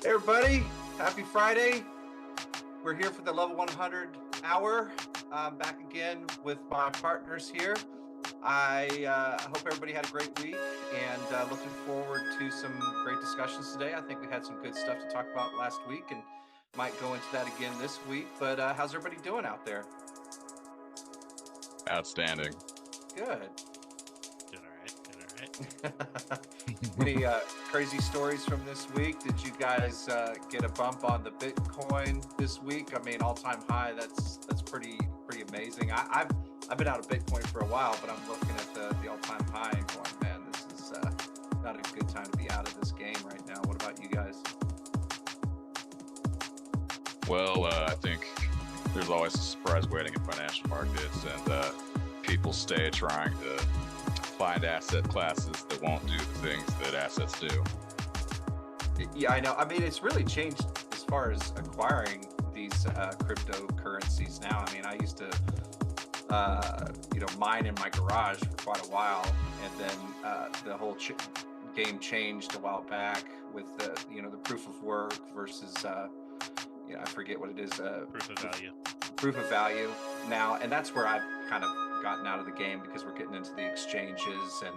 Hey everybody, happy Friday. We're here for the Level 100 hour. I'm back again with my partners here. I hope everybody had a great week and looking forward to some great discussions today. I think we had some good stuff to talk about last week and might go into that again this week. But how's everybody doing out there? Outstanding. Good. Doing all right. Doing all right. Any crazy stories from this week? Did you guys get a bump on the Bitcoin this week? I mean, all-time high. That's pretty amazing. I've been out of Bitcoin for a while, but I'm looking at the all-time high and going, man, this is not a good time to be out of this game right now. What about you guys? Well, I think there's always a surprise waiting in financial markets, and people stay trying to find asset classes that won't do the things that assets do. Yeah, I know. I mean, it's really changed as far as acquiring these cryptocurrencies now. I mean, I used to mine in my garage for quite a while, and then the whole game changed a while back with the proof of work versus I forget what it is, Proof of value. proof of value now, and that's where I've kind of gotten out of the game because we're getting into the exchanges and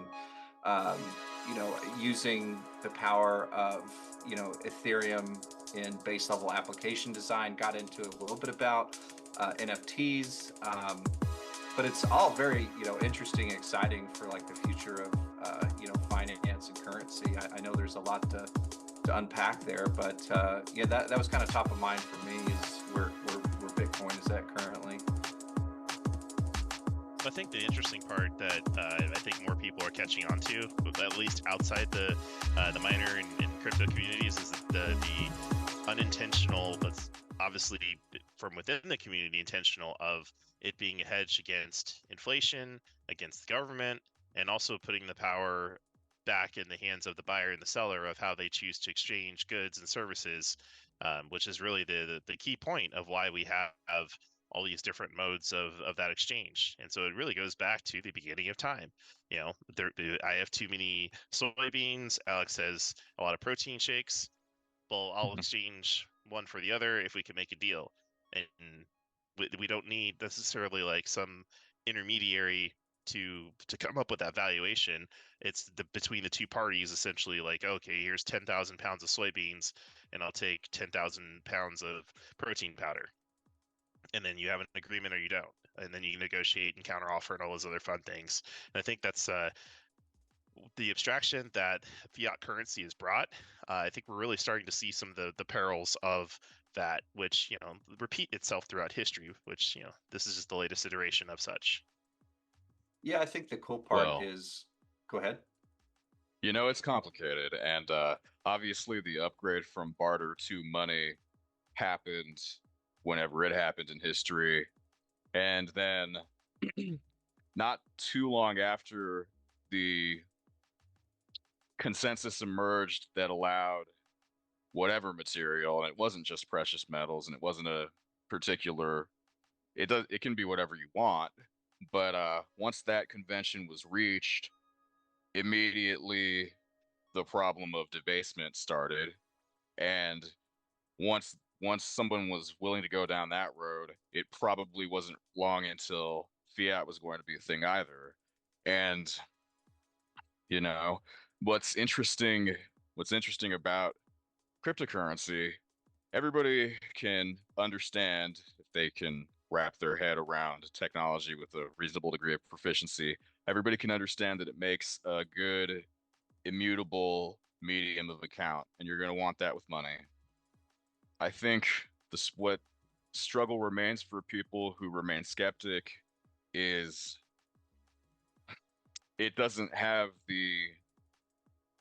using the power of Ethereum in base level application design. Got into a little bit about NFTs. But it's all very, interesting and exciting for like the future of, finance and currency. I know there's a lot to unpack there, but that was kind of top of mind for me is where Bitcoin is at currently. I think the interesting part that I think more people are catching on to, at least outside the miner and crypto communities, is the unintentional, but obviously from within the community intentional of it being a hedge against inflation, against the government, and also putting the power back in the hands of the buyer and the seller of how they choose to exchange goods and services, which is really the key point of why we have all these different modes of that exchange. And so it really goes back to the beginning of time. I have too many soybeans. Alex has a lot of protein shakes. Well, I'll exchange one for the other if we can make a deal. And we don't need necessarily like some intermediary to come up with that valuation. It's between the two parties essentially like, okay, here's 10,000 pounds of soybeans and I'll take 10,000 pounds of protein powder. And then you have an agreement or you don't. And then you negotiate and counteroffer and all those other fun things. And I think that's the abstraction that fiat currency has brought. I think we're really starting to see some of the perils of that, which repeat itself throughout history. Which this is just the latest iteration of such. Yeah, I think the cool part Well, is, go ahead. it's complicated, and obviously the upgrade from barter to money happened whenever it happened in history, and then not too long after the consensus emerged that allowed whatever material, and it wasn't just precious metals, and it wasn't a particular, it can be whatever you want, but once that convention was reached, immediately the problem of debasement started, and once someone was willing to go down that road, it probably wasn't long until fiat was going to be a thing either. And you know, what's interesting, what's interesting about cryptocurrency, everybody can understand if they can wrap their head around technology with a reasonable degree of proficiency. Everybody can understand that it makes a good immutable medium of account, and you're going to want that with money. I think what struggle remains for people who remain skeptic is it doesn't have the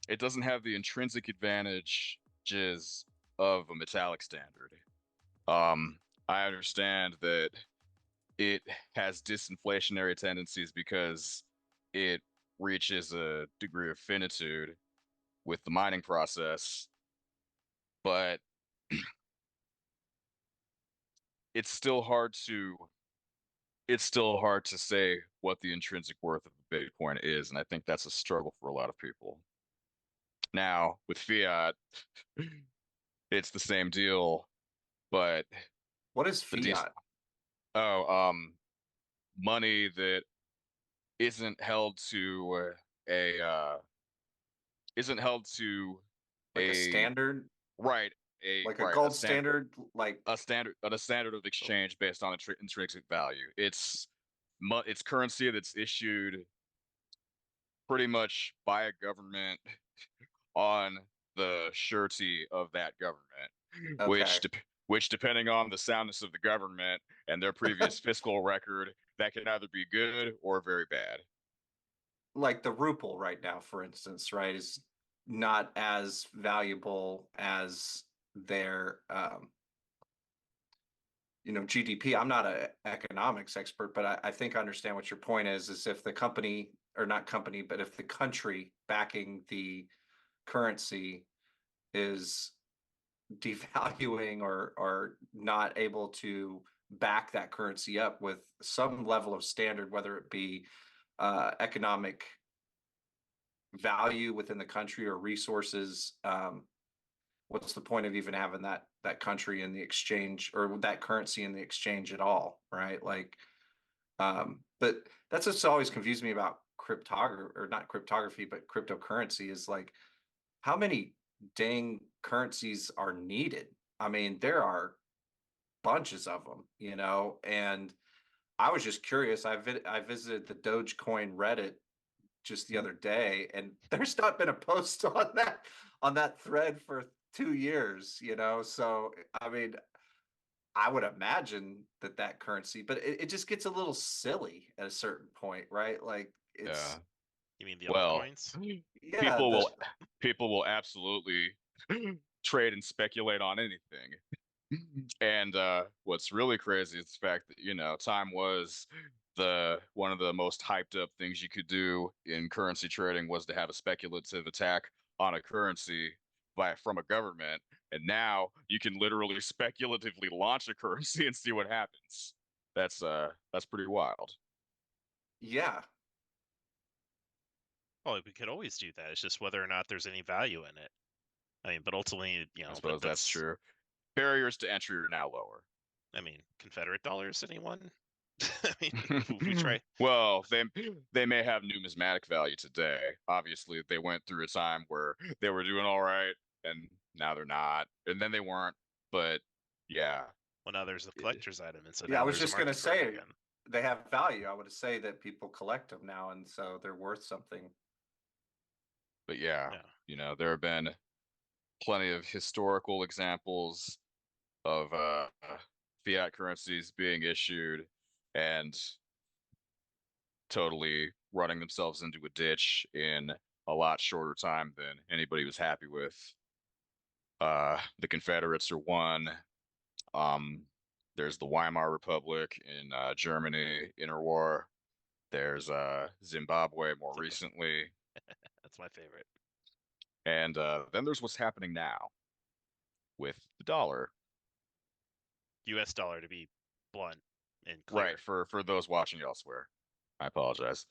it doesn't have the intrinsic advantages of a metallic standard. I understand that it has disinflationary tendencies because it reaches a degree of finitude with the mining process, but it's still hard to it's still hard to say what the intrinsic worth of Bitcoin is, and I think that's a struggle for a lot of people. Now, with fiat, it's the same deal, but What is the fiat? oh, money that isn't held to a isn't held to Like a a standard, right like a gold standard standard, like a standard of exchange based on intrinsic value. It's currency that's issued pretty much by a government on the surety of that government, okay, which which depending on the soundness of the government and their previous fiscal record, that can either be good or very bad. like the ruble right now, for instance, right, is not as valuable as their GDP. I'm not an economics expert, but I think I understand what your point is if the company, or not company, but if the country backing the currency is devaluing or not able to back that currency up with some level of standard, whether it be economic value within the country or resources, what's the point of even having that country in the exchange, or that currency in the exchange at all, right? Like, but that's what's always confused me about cryptography, or not cryptography, but cryptocurrency, is like, how many dang currencies are needed? I mean, there are bunches of them, and I was just curious. I visited the Dogecoin Reddit just the other day, and there's not been a post on that thread for 2 years, So I mean, I would imagine that currency, but it just gets a little silly at a certain point, right? Like, it's, Yeah. You mean the Well, altcoins? yeah, people will people will absolutely trade and speculate on anything. And what's really crazy is the fact that, time was the one of the most hyped up things you could do in currency trading was to have a speculative attack on a currency from a government. And now you can literally speculatively launch a currency and see what happens. That's pretty wild. yeah, Well, we could always do that. It's just whether or not there's any value in it. I mean, but ultimately, I that suppose that's that's. true. Barriers to entry are now lower. I mean, Confederate dollars, anyone? I mean, if we try. Well, they may have numismatic value today. Obviously, they went through a time where they were doing all right, and now they're not, and then they weren't. But yeah, Well, now there's a collector's item, and so yeah. I now was there's a just gonna market for them say again. they have value. I would say that people collect them now, and so they're worth something. but yeah, Yeah. there have been plenty of historical examples of fiat currencies being issued and totally running themselves into a ditch in a lot shorter time than anybody was happy with. The Confederates are one. Um, there's the Weimar Republic in Germany, interwar. There's Zimbabwe more recently, That's my favorite. and then there's what's happening now with the dollar. U.S. dollar, to be blunt and Right, clear. for those watching elsewhere. I apologize.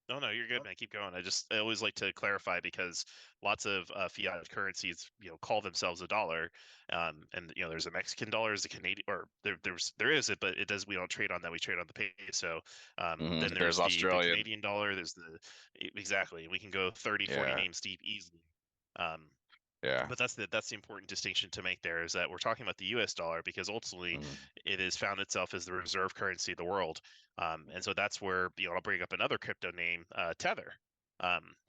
No, you're good, man. Keep going. I always like to clarify because lots of fiat currencies, call themselves a dollar, and there's a Mexican dollar, there's a Canadian, or there is it, but it does. We don't trade on that. We trade on the peso. Then There's there's the Australian. Canadian dollar. There's exactly. We can go 30, 40 Yeah, names deep easily. Um, yeah. but that's the important distinction to make there, is that we're talking about the U.S. dollar because ultimately Mhm. it has found itself as the reserve currency of the world, and so that's where I'll bring up another crypto name, Tether.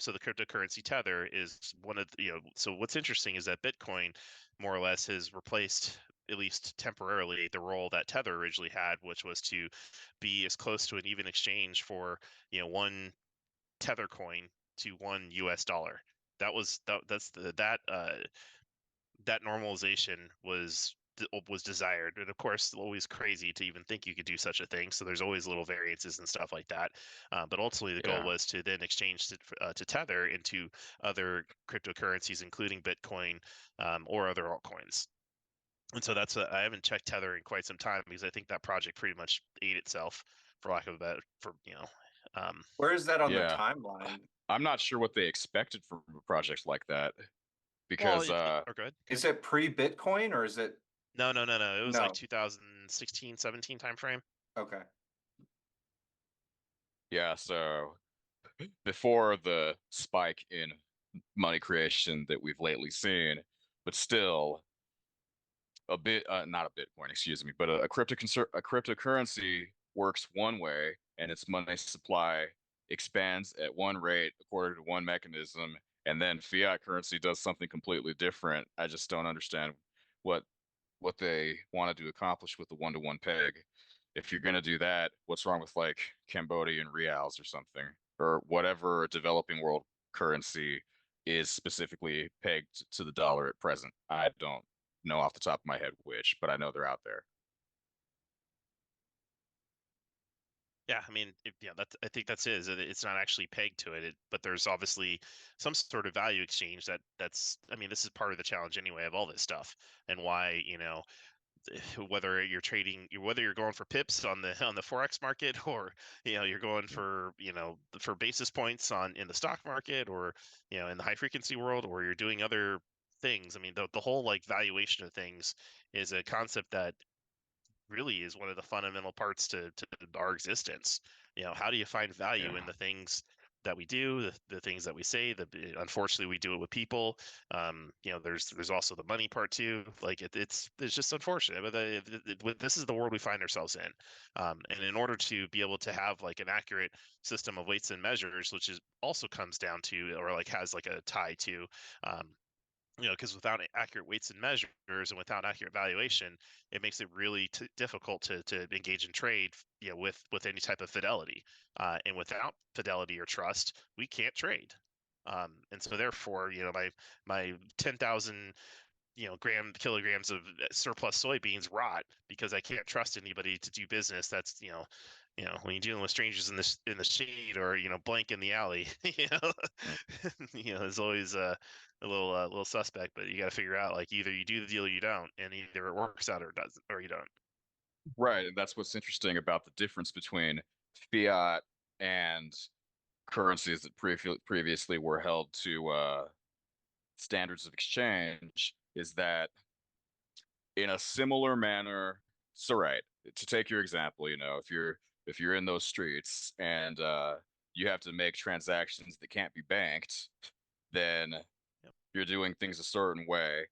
So the cryptocurrency Tether is one of so what's interesting is that Bitcoin more or less has replaced, at least temporarily, the role that Tether originally had, which was to be as close to an even exchange for one Tether coin to one U.S. dollar. That normalization was desired, and of course always crazy to even think you could do such a thing, so there's always little variances and stuff like that, but ultimately the goal Yeah. was to then exchange to Tether into other cryptocurrencies, including Bitcoin, or other altcoins. And so I haven't checked Tether in quite some time because I think that project pretty much ate itself, for lack of a better, um, Where is that on the Yeah. timeline? I'm not sure what they expected from a project like that. because or good. Is it pre-Bitcoin or is it? No. It was like No. 2016, 17 timeframe. Okay. yeah, so before the spike in money creation that we've lately seen, but still a bit not a Bitcoin, excuse me, but a cryptocurrency works one way and its money supply expands at one rate according to one mechanism, and then fiat currency does something completely different. I just don't understand what they wanted to accomplish with the one-to-one peg. If you're going to do that, what's wrong with like Cambodian reals or something, or whatever developing world currency is specifically pegged to the dollar at present? I don't know off the top of my head which, but I know they're out there. Yeah, I mean, I think that's it. Is that it's not actually pegged to it, but there's obviously some sort of value exchange that's. I mean, this is part of the challenge anyway of all this stuff, and why whether you're trading, whether you're going for pips on the forex market, or you're going for for basis points on in the stock market, or in the high frequency world, or you're doing other things. I mean, the whole like valuation of things is a concept that really is one of the fundamental parts to our existence. How do you find value in Yeah. the things that we do, the things that we say? Unfortunately, we do it with people. There's also the money part too. Like it's just unfortunate, but this is the world we find ourselves in. And in order to be able to have like an accurate system of weights and measures, which is also comes down to, or like has like a tie to, um, because without accurate weights and measures and without accurate valuation, it makes it really difficult to engage in trade, with any type of fidelity. And without fidelity or trust, we can't trade. And so therefore, my 10,000 kilograms of surplus soybeans rot because I can't trust anybody to do business. That's when you're dealing with strangers in the shade, or blank in the alley, Mm. there's always a little suspect. But you got to figure out, like, either you do the deal or you don't, and either it works out or it doesn't, or you don't. Right, and that's what's interesting about the difference between fiat and currencies that previously were held to standards of exchange is that in a similar manner. So right, to take your example, if you're in those streets and you have to make transactions that can't be banked, then Yep. you're doing things a certain way.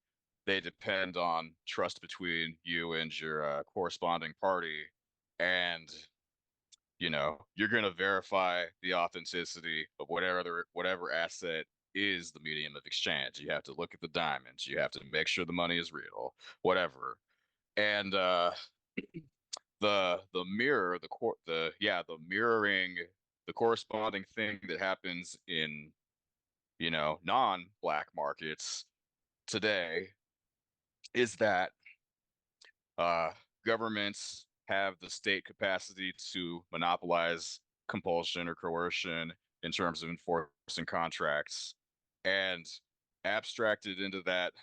They depend on trust between you and your corresponding party, and you're going to verify the authenticity of whatever asset is the medium of exchange. You have to look at the diamonds. You have to make sure the money is real, whatever. And the mirror, the mirroring, the corresponding thing that happens in non-black markets today is that uh, governments have the state capacity to monopolize compulsion or coercion in terms of enforcing contracts, and abstracted into that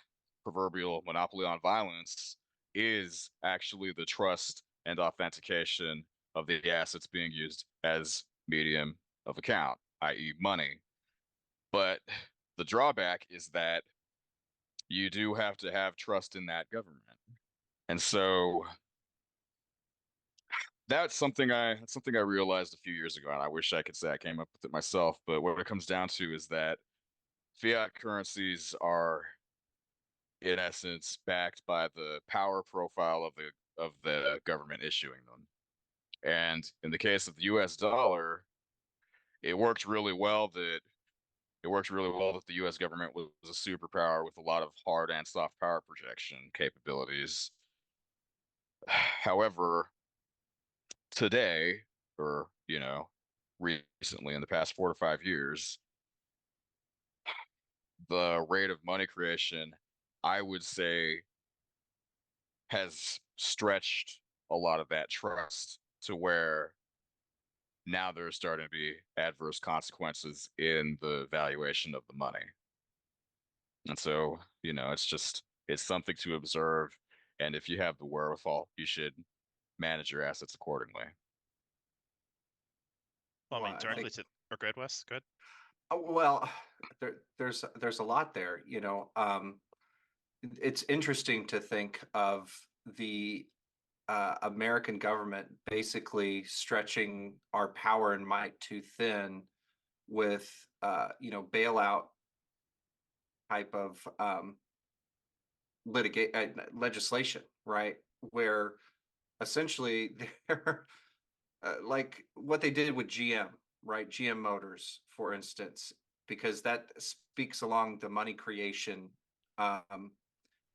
proverbial monopoly on violence is actually the trust and authentication of the assets being used as medium of account, i.e., money. But the drawback is that you do have to have trust in that government. And so that's something I realized a few years ago, and I wish I could say I came up with it myself. But what it comes down to is that fiat currencies are, in essence, backed by the power profile of the government issuing them. And in the case of the U.S. dollar, it worked really well that the U.S. government was a superpower with a lot of hard and soft power projection capabilities. However, today, or recently in the past 4 to 5 years, the rate of money creation, I would say, has stretched a lot of that trust to where now there's starting to be adverse consequences in the valuation of the money. And so, it's something to observe. And if you have the wherewithal, you should manage your assets accordingly. Well, I Well, mean, I directly think to or go ahead, Wes. Good. Well, there's a lot there, it's interesting to think of the American government basically stretching our power and might too thin with bailout type of legislation, right? Where essentially they're like what they did with GM, right? GM Motors, for instance, because that speaks along the money creation um,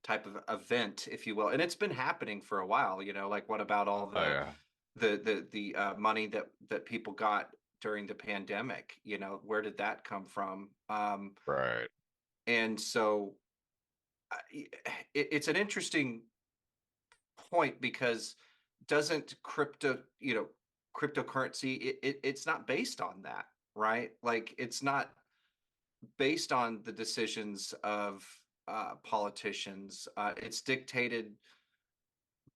type of event, if you will, and it's been happening for a while. Like what about all Oh yeah, the money that people got during the pandemic? Where did that come from? right. And so it's an interesting point because doesn't cryptocurrency it's not based on that, right? Like it's not based on the decisions of politicians. It's dictated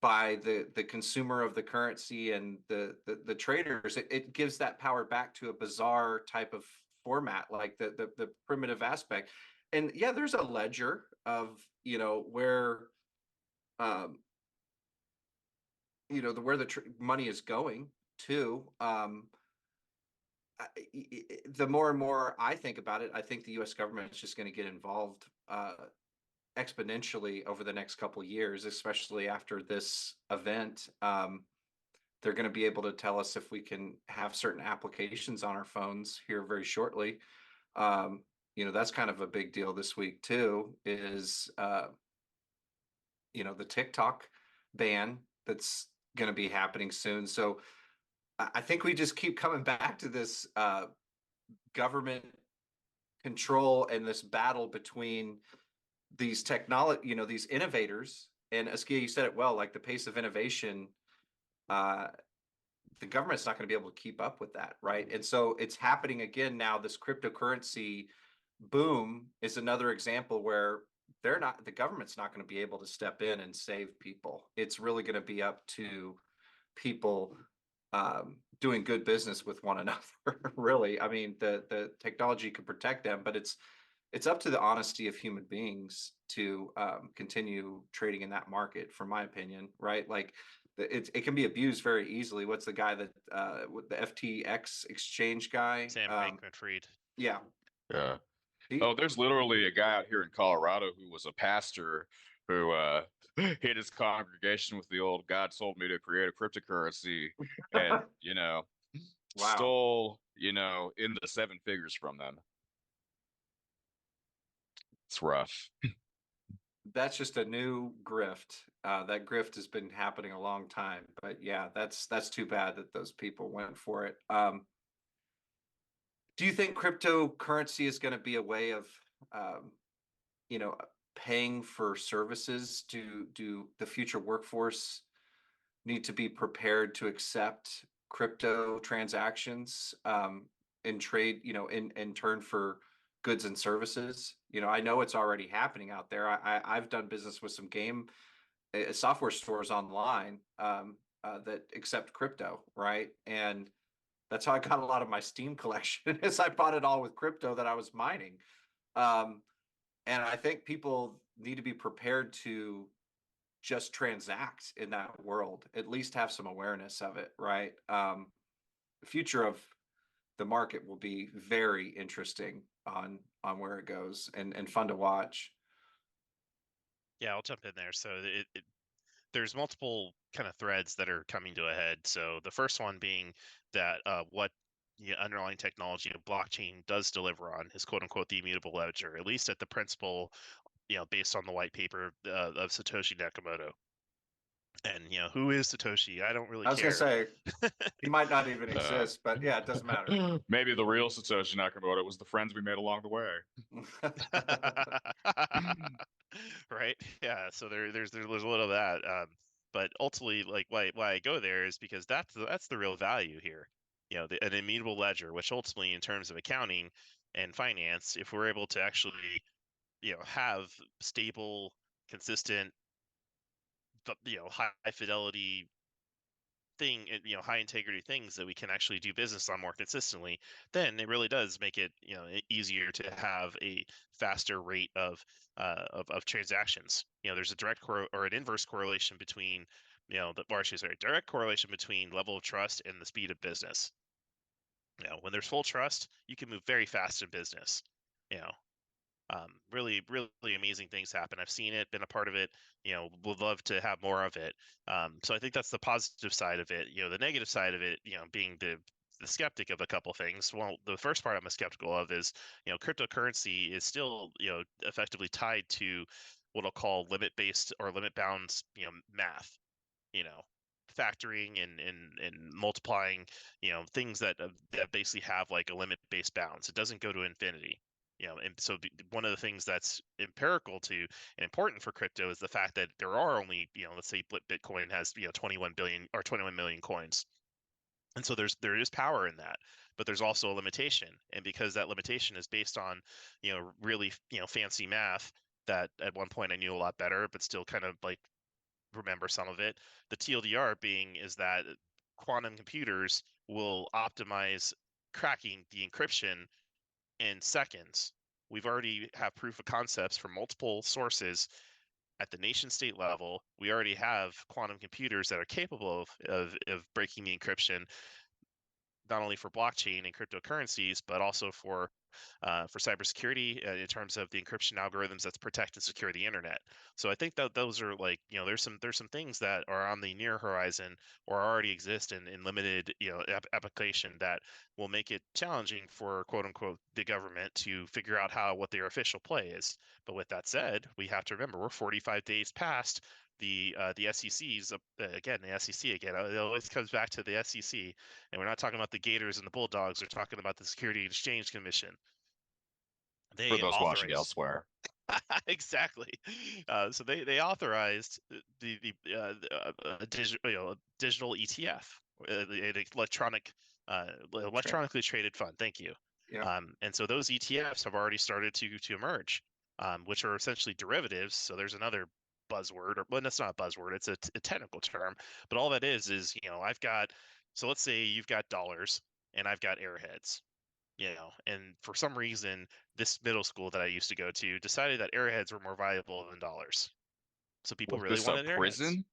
by the consumer of the currency and the traders. It gives that power back to a bizarre type of format, like the primitive aspect. And yeah, there's a ledger of where um, where the money is going to. The more and more I think about it, I think the U.S. government is just going to get involved exponentially over the next couple of years, especially after this event. They're going to be able to tell us if we can have certain applications on our phones here very shortly. That's kind of a big deal this week too. Is the TikTok ban that's going to be happening soon. So I think we just keep coming back to this government control and this battle between these technology, these innovators. And Askia, you said it well, like the pace of innovation, uh, the government's not going to be able to keep up with that, right? And so it's happening again now. This cryptocurrency boom is another example where the government's not going to be able to step in and save people. It's really going to be up to people doing good business with one another. Really, I mean, the technology can protect them, but it's up to the honesty of human beings to continue trading in that market, from my opinion, right? Like it can be abused very easily. What's the guy that with the FTX exchange guy? Sam Bankman-Fried. Yeah. Yeah. He, Oh, there's literally a guy out here in Colorado who was a pastor who hit his congregation with the old "God told me to create a cryptocurrency," and wow. stole in the seven figures from them. It's rough. That's just a new grift. That grift has been happening a long time, but yeah, that's too bad that those people went for it. Do you think cryptocurrency is going to be a way of, um, you know, paying for services? Do the future workforce need to be prepared to accept crypto transactions in trade, in turn for goods and services? I know it's already happening out there. I've done business with some game software stores online that accept crypto, right? And that's how I got a lot of my Steam collection is I bought it all with crypto that I was mining. Um, and I think people need to be prepared to just transact in that world, at least have some awareness of it, right? The future of the market will be very interesting on where it goes and fun to watch. Yeah, I'll jump in there. So there's multiple kind of threads that are coming to a head. So the first one being that what the underlying technology of blockchain does deliver on is quote unquote the immutable ledger, at least at the principle, based on the white paper of Satoshi Nakamoto. And who is Satoshi? I don't really I was going to care. say, he might not even Uh, exist, but yeah, it doesn't matter. Maybe the real Satoshi Nakamoto was the friends we made along the way. Right? Yeah. So there's a little of that. But ultimately, like why I go there is because that's the real value here. An immutable ledger, which ultimately, in terms of accounting and finance, if we're able to actually, have stable, consistent, high fidelity high integrity things that we can actually do business on more consistently, then it really does make it, easier to have a faster rate of transactions. There's a direct or an inverse correlation between, direct correlation between level of trust and the speed of business. When there's full trust, you can move very fast in business. Really, really amazing things happen. I've seen it, been a part of it. Would love to have more of it. So I think that's the positive side of it. The negative side of it, being the skeptic of a couple things. Well, the first part I'm skeptical of is, cryptocurrency is still, effectively tied to what I'll call limit-based or limit-bound, math. Factoring and multiplying, things that basically have like a limit-based bounds. It doesn't go to infinity. And so one of the things that's empirical to and important for crypto is the fact that there are only, let's say Bitcoin has 21 billion or 21 million coins, and so there is power in that, but there's also a limitation, and because that limitation is based on really fancy math that at one point I knew a lot better, but still kind of like remember some of it. The TLDR being is that quantum computers will optimize cracking the encryption in seconds. We've already have proof of concepts from multiple sources at the nation state level. We already have quantum computers that are capable of breaking the encryption, not only for blockchain and cryptocurrencies, but also for cybersecurity in terms of the encryption algorithms that protect and secure the internet. So I think that those are like, there's some things that are on the near horizon or already exist in limited application that will make it challenging for quote unquote the government to figure out what their official play is. But with that said, we have to remember we're 45 days past the SEC's again, the SEC again. It always comes back to the SEC, and we're not talking about the Gators and the Bulldogs. We're talking about the Security and Exchange Commission. For They those watching authorized elsewhere. exactly. So they authorized the digital ETF, an electronically traded fund. Thank you. Yeah. And so those ETFs have already started to emerge, which are essentially derivatives. So there's another buzzword, or well, that's not a buzzword. It's a technical term, but all that is I've got. So let's say you've got dollars and I've got Airheads. And for some reason, this middle school that I used to go to decided that Airheads were more valuable than dollars. So people Was really this a wanted Airheads. prison?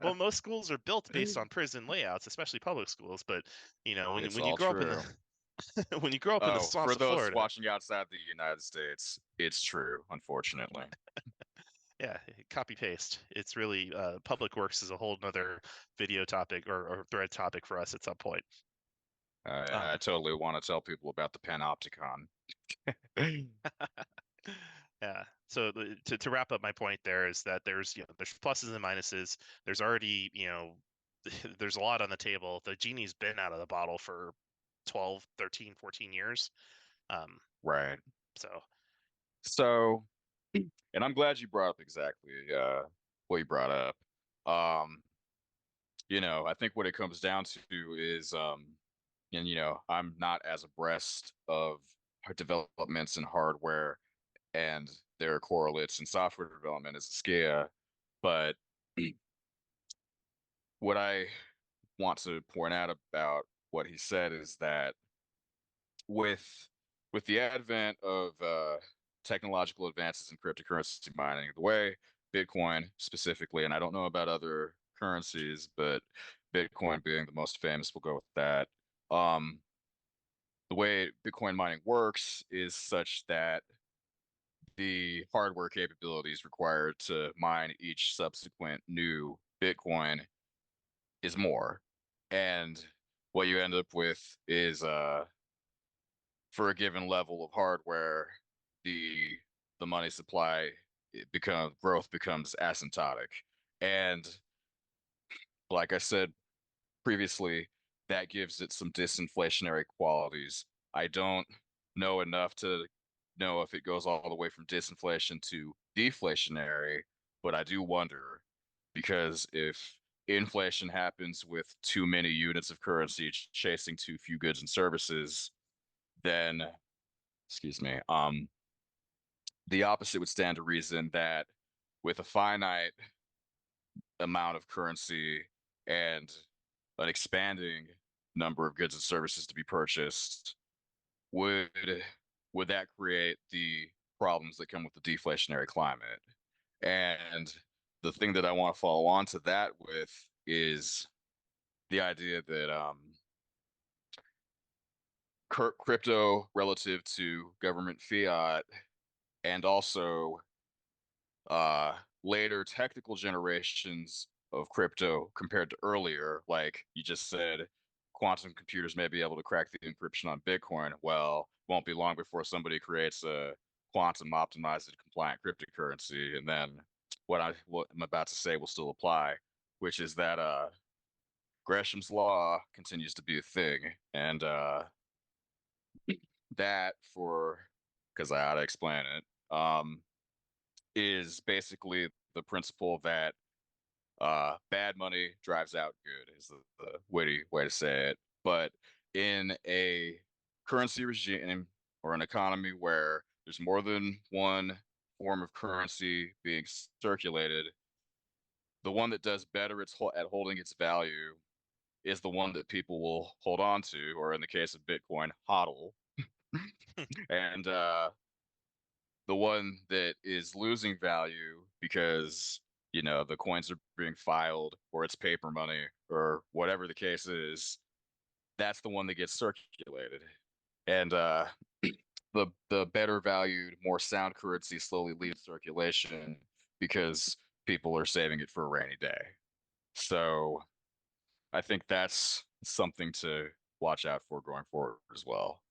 Well, most schools are built based on prison layouts, especially public schools. But It's when you all grow up in true. the when you grow up in the Oh, swamps for of those Florida, watching outside the United States, it's true, unfortunately. yeah, copy paste. It's really public works is a whole nother video topic or thread topic for us at some point. I totally want to tell people about the Panopticon. Yeah. So to wrap up my point there is that there's there's pluses and minuses. There's already there's a lot on the table. The genie's been out of the bottle for 12, 13, 14 years. Right. So And I'm glad you brought up exactly what you brought up. Um, I think what it comes down to is and I'm not as abreast of developments in hardware and their correlates in software development as a SCIA, but what I want to point out about what he said is that with the advent of technological advances in cryptocurrency mining, the way Bitcoin specifically, and I don't know about other currencies, but Bitcoin being the most famous, we'll go with that. The way Bitcoin mining works is such that the hardware capabilities required to mine each subsequent new Bitcoin is more. And what you end up with is for a given level of hardware, the money supply growth becomes asymptotic. And like I said previously, that gives it some disinflationary qualities. I don't know enough to know if it goes all the way from disinflation to deflationary, but I do wonder because if inflation happens with too many units of currency chasing too few goods and services, then, excuse me, the opposite would stand to reason that with a finite amount of currency, and an expanding number of goods and services to be purchased, would would that create the problems that come with the deflationary climate? And the thing that I want to follow on to that with is the idea that crypto relative to government fiat, and also later technical generations of crypto compared to earlier, like you just said, quantum computers may be able to crack the encryption on Bitcoin. Well, won't be long before somebody creates a quantum optimized compliant cryptocurrency, and then what I'm about to say will still apply, which is that Gresham's law continues to be a thing, and that for because I ought to explain it, is basically the principle that bad money drives out good is the witty way to say it. But in a currency regime or an economy where there's more than one form of currency being circulated, the one that does better at holding its value is the one that people will hold on to, or in the case of Bitcoin, hodl. And the one that is losing value because the coins are being filed or it's paper money or whatever the case is, that's the one that gets circulated. And the better valued, more sound currency slowly leaves circulation because people are saving it for a rainy day. So I think that's something to watch out for going forward as well.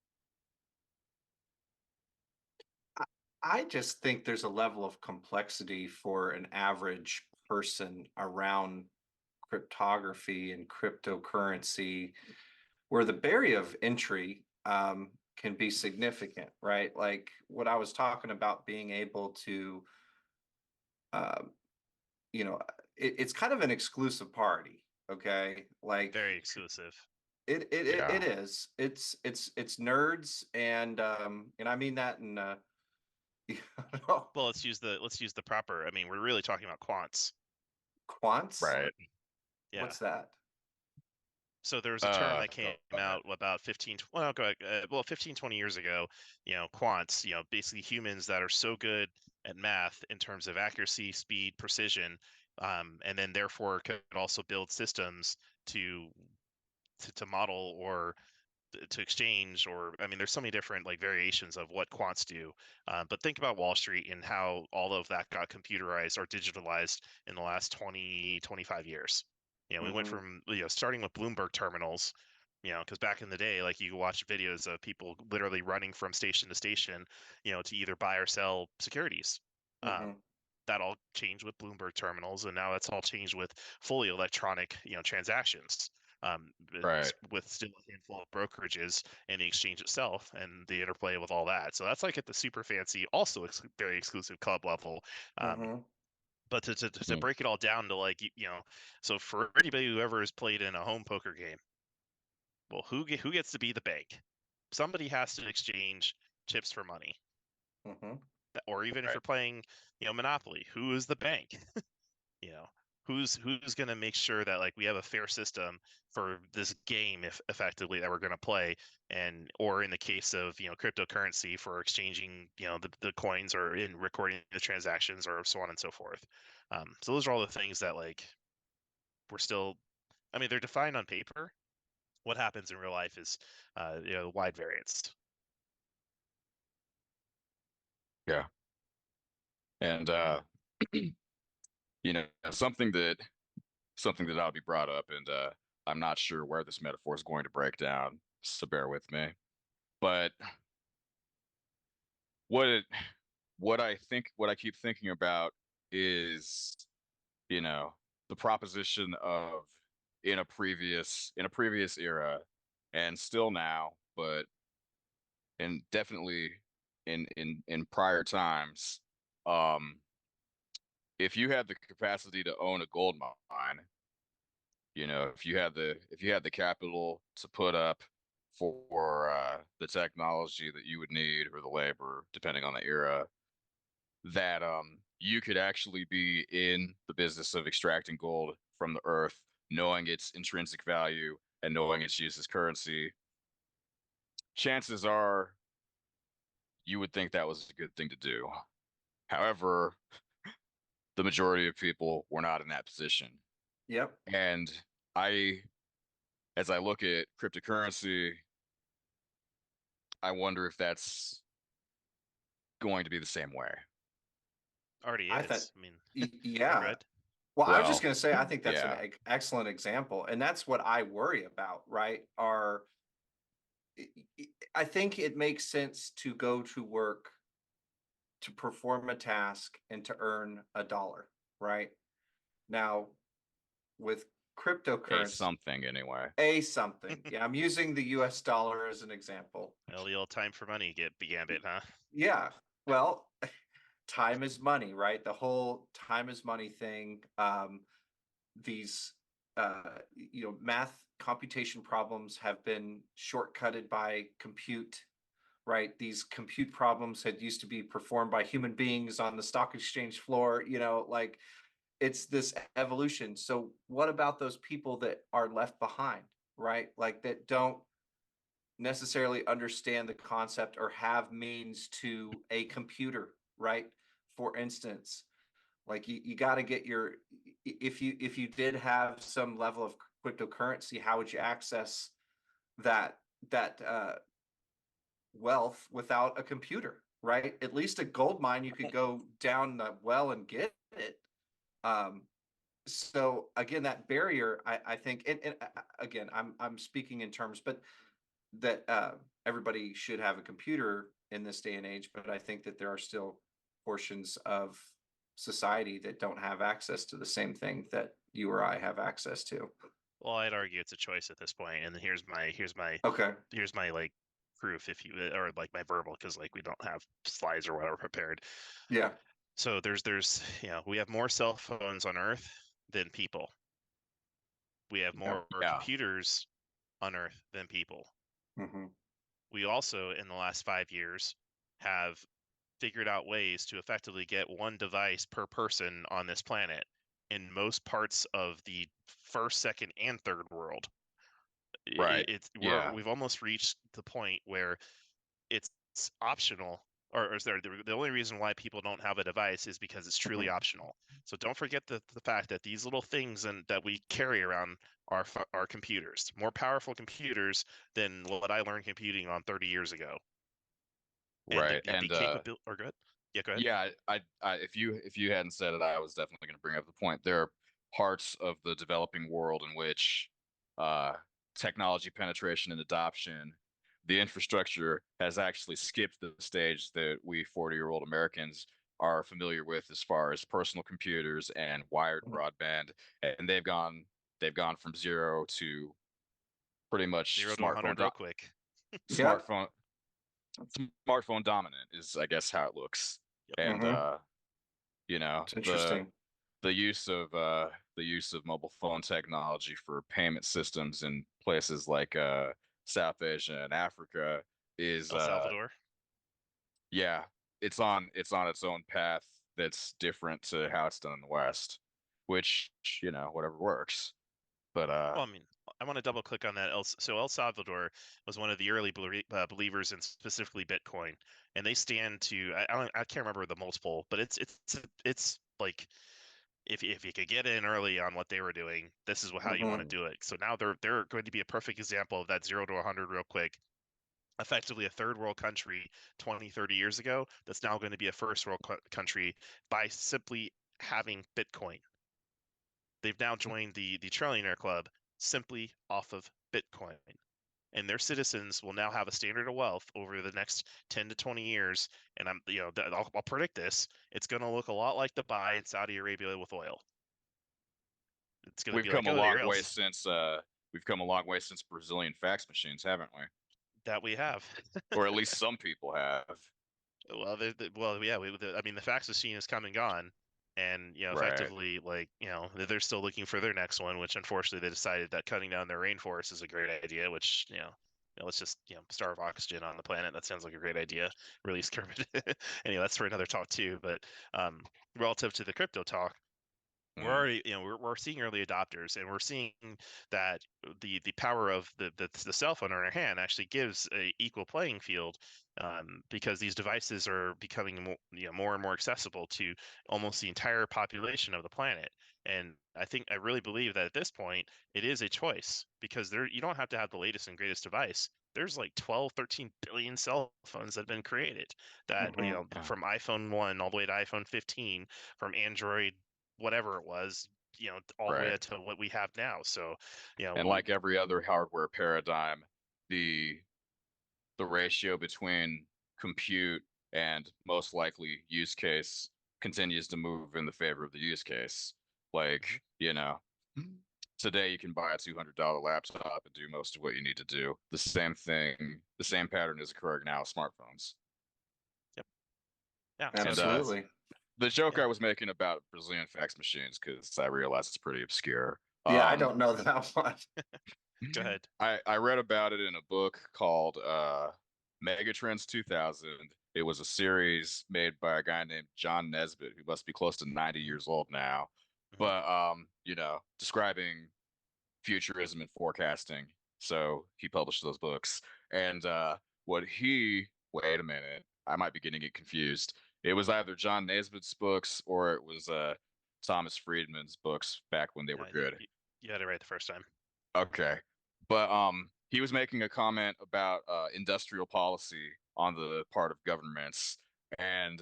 I just think there's a level of complexity for an average person around cryptography and cryptocurrency where the barrier of entry can be significant, right? Like what I was talking about being able to, uh, you know, it's kind of an exclusive party, okay? Like Very exclusive. it Yeah. is. It's nerds and I mean that in you know, Well, let's use the proper. I mean, we're really talking about quants. quants. Right. Yeah. What's that? So there was a term that Go came ahead. out about 15, well, go ahead, well, 15, 20 years ago, quants, basically humans that are so good at math in terms of accuracy, speed, precision, and then therefore could also build systems to to model or to exchange, or I mean there's so many different like variations of what quants do. But think about Wall Street and how all of that got computerized or digitalized in the last 20 25 years. We went Mm-hmm. from starting with Bloomberg terminals, because back in the day, like you could watch videos of people literally running from station to station, to either buy or sell securities. Mm-hmm. That all changed with Bloomberg terminals, and now that's all changed with fully electronic, transactions. Right. With still a handful of brokerages and the exchange itself and the interplay with all that. So that's like at the super fancy, also very exclusive club level. Um, Mm-hmm. but to Mm. break it all down to like so for anybody who ever has played in a home poker game, well, who gets to be the bank? Somebody has to exchange chips for money. Mm-hmm. Or even if Right. you're playing, Monopoly, who is the bank? you know who's going to make sure that like we have a fair system for this game, if effectively, that we're going to play, and or in the case of cryptocurrency, for exchanging the coins, or in recording the transactions, or so on and so forth. So those are all the things that like we're still, I mean, they're defined on paper. What happens in real life is wide variance. Yeah. And something that ought to be brought up, and I'm not sure where this metaphor is going to break down, so bear with me. But what it what I keep thinking about is, you know, the proposition of in a previous era, and still now, but and definitely in prior times, um, if you had the capacity to own a gold mine, if you had the capital to put up for the technology that you would need, or the labor, depending on the era, that you could actually be in the business of extracting gold from the earth knowing its intrinsic value and knowing its use as currency, chances are you would think that was a good thing to do. However, the majority of people were not in that position. Yep. And I, as I look at cryptocurrency, I wonder if that's going to be the same way. Already I thought, is. I mean, oh, go yeah. ahead. Well, I was just Well, going to say, I think that's an yeah, excellent example. And that's what I worry about, right? I think it makes sense to go to work to perform a task and to earn a dollar, right? Now, with a cryptocurrency, something anyway. something. Yeah, I'm using the US dollar as an example. Well, the old time for money gambit, huh? Yeah. Well, time is money, right? The whole time is money thing. These math computation problems have been shortcutted by compute, right? These compute problems had used to be performed by human beings on the stock exchange floor, like it's this evolution. So what about those people that are left behind, right? Like that don't necessarily understand the concept or have means to a computer, right? For instance, like you got to get your, if you did have some level of cryptocurrency, how would you access that wealth without a computer, right? At least a gold mine, you could go down the well and get it. So again, that barrier, I think, and again, I'm speaking in terms, but that everybody should have a computer in this day and age. But I think that there are still portions of society that don't have access to the same thing that you or I have access to. Well, I'd argue it's a choice at this point, and Okay. here's my like proof, if you or like my verbal, because like we don't have slides or whatever prepared. Yeah. So there's we have more cell phones on Earth than people. We have Yeah. more Yeah, computers on Earth than people. Mm-hmm. We also, in the last 5 years, have figured out ways to effectively get one device per person on this planet in most parts of the first, second, and third world. right. Yeah, We've almost reached the point where it's optional, or is there the only reason why people don't have a device is because it's truly Mm-hmm. optional. So don't forget the fact that these little things and that we carry around are computers, more powerful computers than what I learned computing on 30 years ago. And right. the And capability, or go ahead. Yeah, go ahead. yeah, if you hadn't said it, I was definitely going to bring up the point. There are parts of the developing world in which uh, technology penetration and adoption, the infrastructure has actually skipped the stage that we 40-year-old Americans are familiar with as far as personal computers and wired broadband, and they've gone from zero to pretty much 0 to 100 real quick. Yeah. smartphone smartphone dominant is, I guess, how it looks. Yep. And Mm-hmm. you know, It's the interesting. the use of mobile phone technology for payment systems in places like South Asia and Africa is El Salvador. yeah, it's on its own path that's different to how it's done in the West, which, whatever works. But Well, I mean, I want to double click on that. So El Salvador was one of the early believers in specifically Bitcoin, and they stand to I can't remember the multiple, but it's like if you could get in early on what they were doing, this is how you want to Mm-hmm. do it. So now they're going to be a perfect example of that 0 to 100 real quick. Effectively a third world country 20, 30 years ago that's now going to be a first world country by simply having Bitcoin. They've now joined the trillionaire club simply off of Bitcoin. And their citizens will now have a standard of wealth over the next 10 to 20 years. And I'll predict this. It's going to look a lot like Dubai and Saudi Arabia with oil. It's going to we've be like, come a oh, there long way else since Brazilian fax machines, haven't we? that we have. Or at least some people have. Well, yeah. I mean, the fax machine is come and gone, and Right. effectively, like they're still looking for their next one. Which unfortunately, they decided that cutting down their rainforest is a great idea. Which let's just starve oxygen on the planet. That sounds like a great idea. Release carbon. Anyway, that's for another talk too. But relative to the crypto talk, we're already, we're seeing early adopters, and we're seeing that the power of the cell phone in our hand actually gives a equal playing field, because these devices are becoming more and more accessible to almost the entire population of the planet. And I really believe that at this point it is a choice, because you don't have to have the latest and greatest device. There's like 12, 13 billion cell phones that have been created that, Mhm. from iPhone 1 all the way to iPhone 15, from Android whatever it was, all the way Right. up to what we have now. So, And like every other hardware paradigm, the ratio between compute and most likely use case continues to move in the favor of the use case. Like, today you can buy a $200 laptop and do most of what you need to do. The same thing, the same pattern is occurring now with smartphones. yep, yeah. So And Absolutely. the joke yeah, I was making about Brazilian fax machines, because I realize it's pretty obscure. Yeah, I don't know that one. go ahead. I read about it in a book called Megatrends 2000. It was a series made by a guy named John Nesbitt, who must be close to 90 years old now. Mhm. But describing futurism and forecasting. So he published those books. And wait a minute, I might be getting it confused. It was either John Nesbitt's books or it was Thomas Friedman's books back when they were good. You had it right the first time. Okay. But he was making a comment about industrial policy on the part of governments, and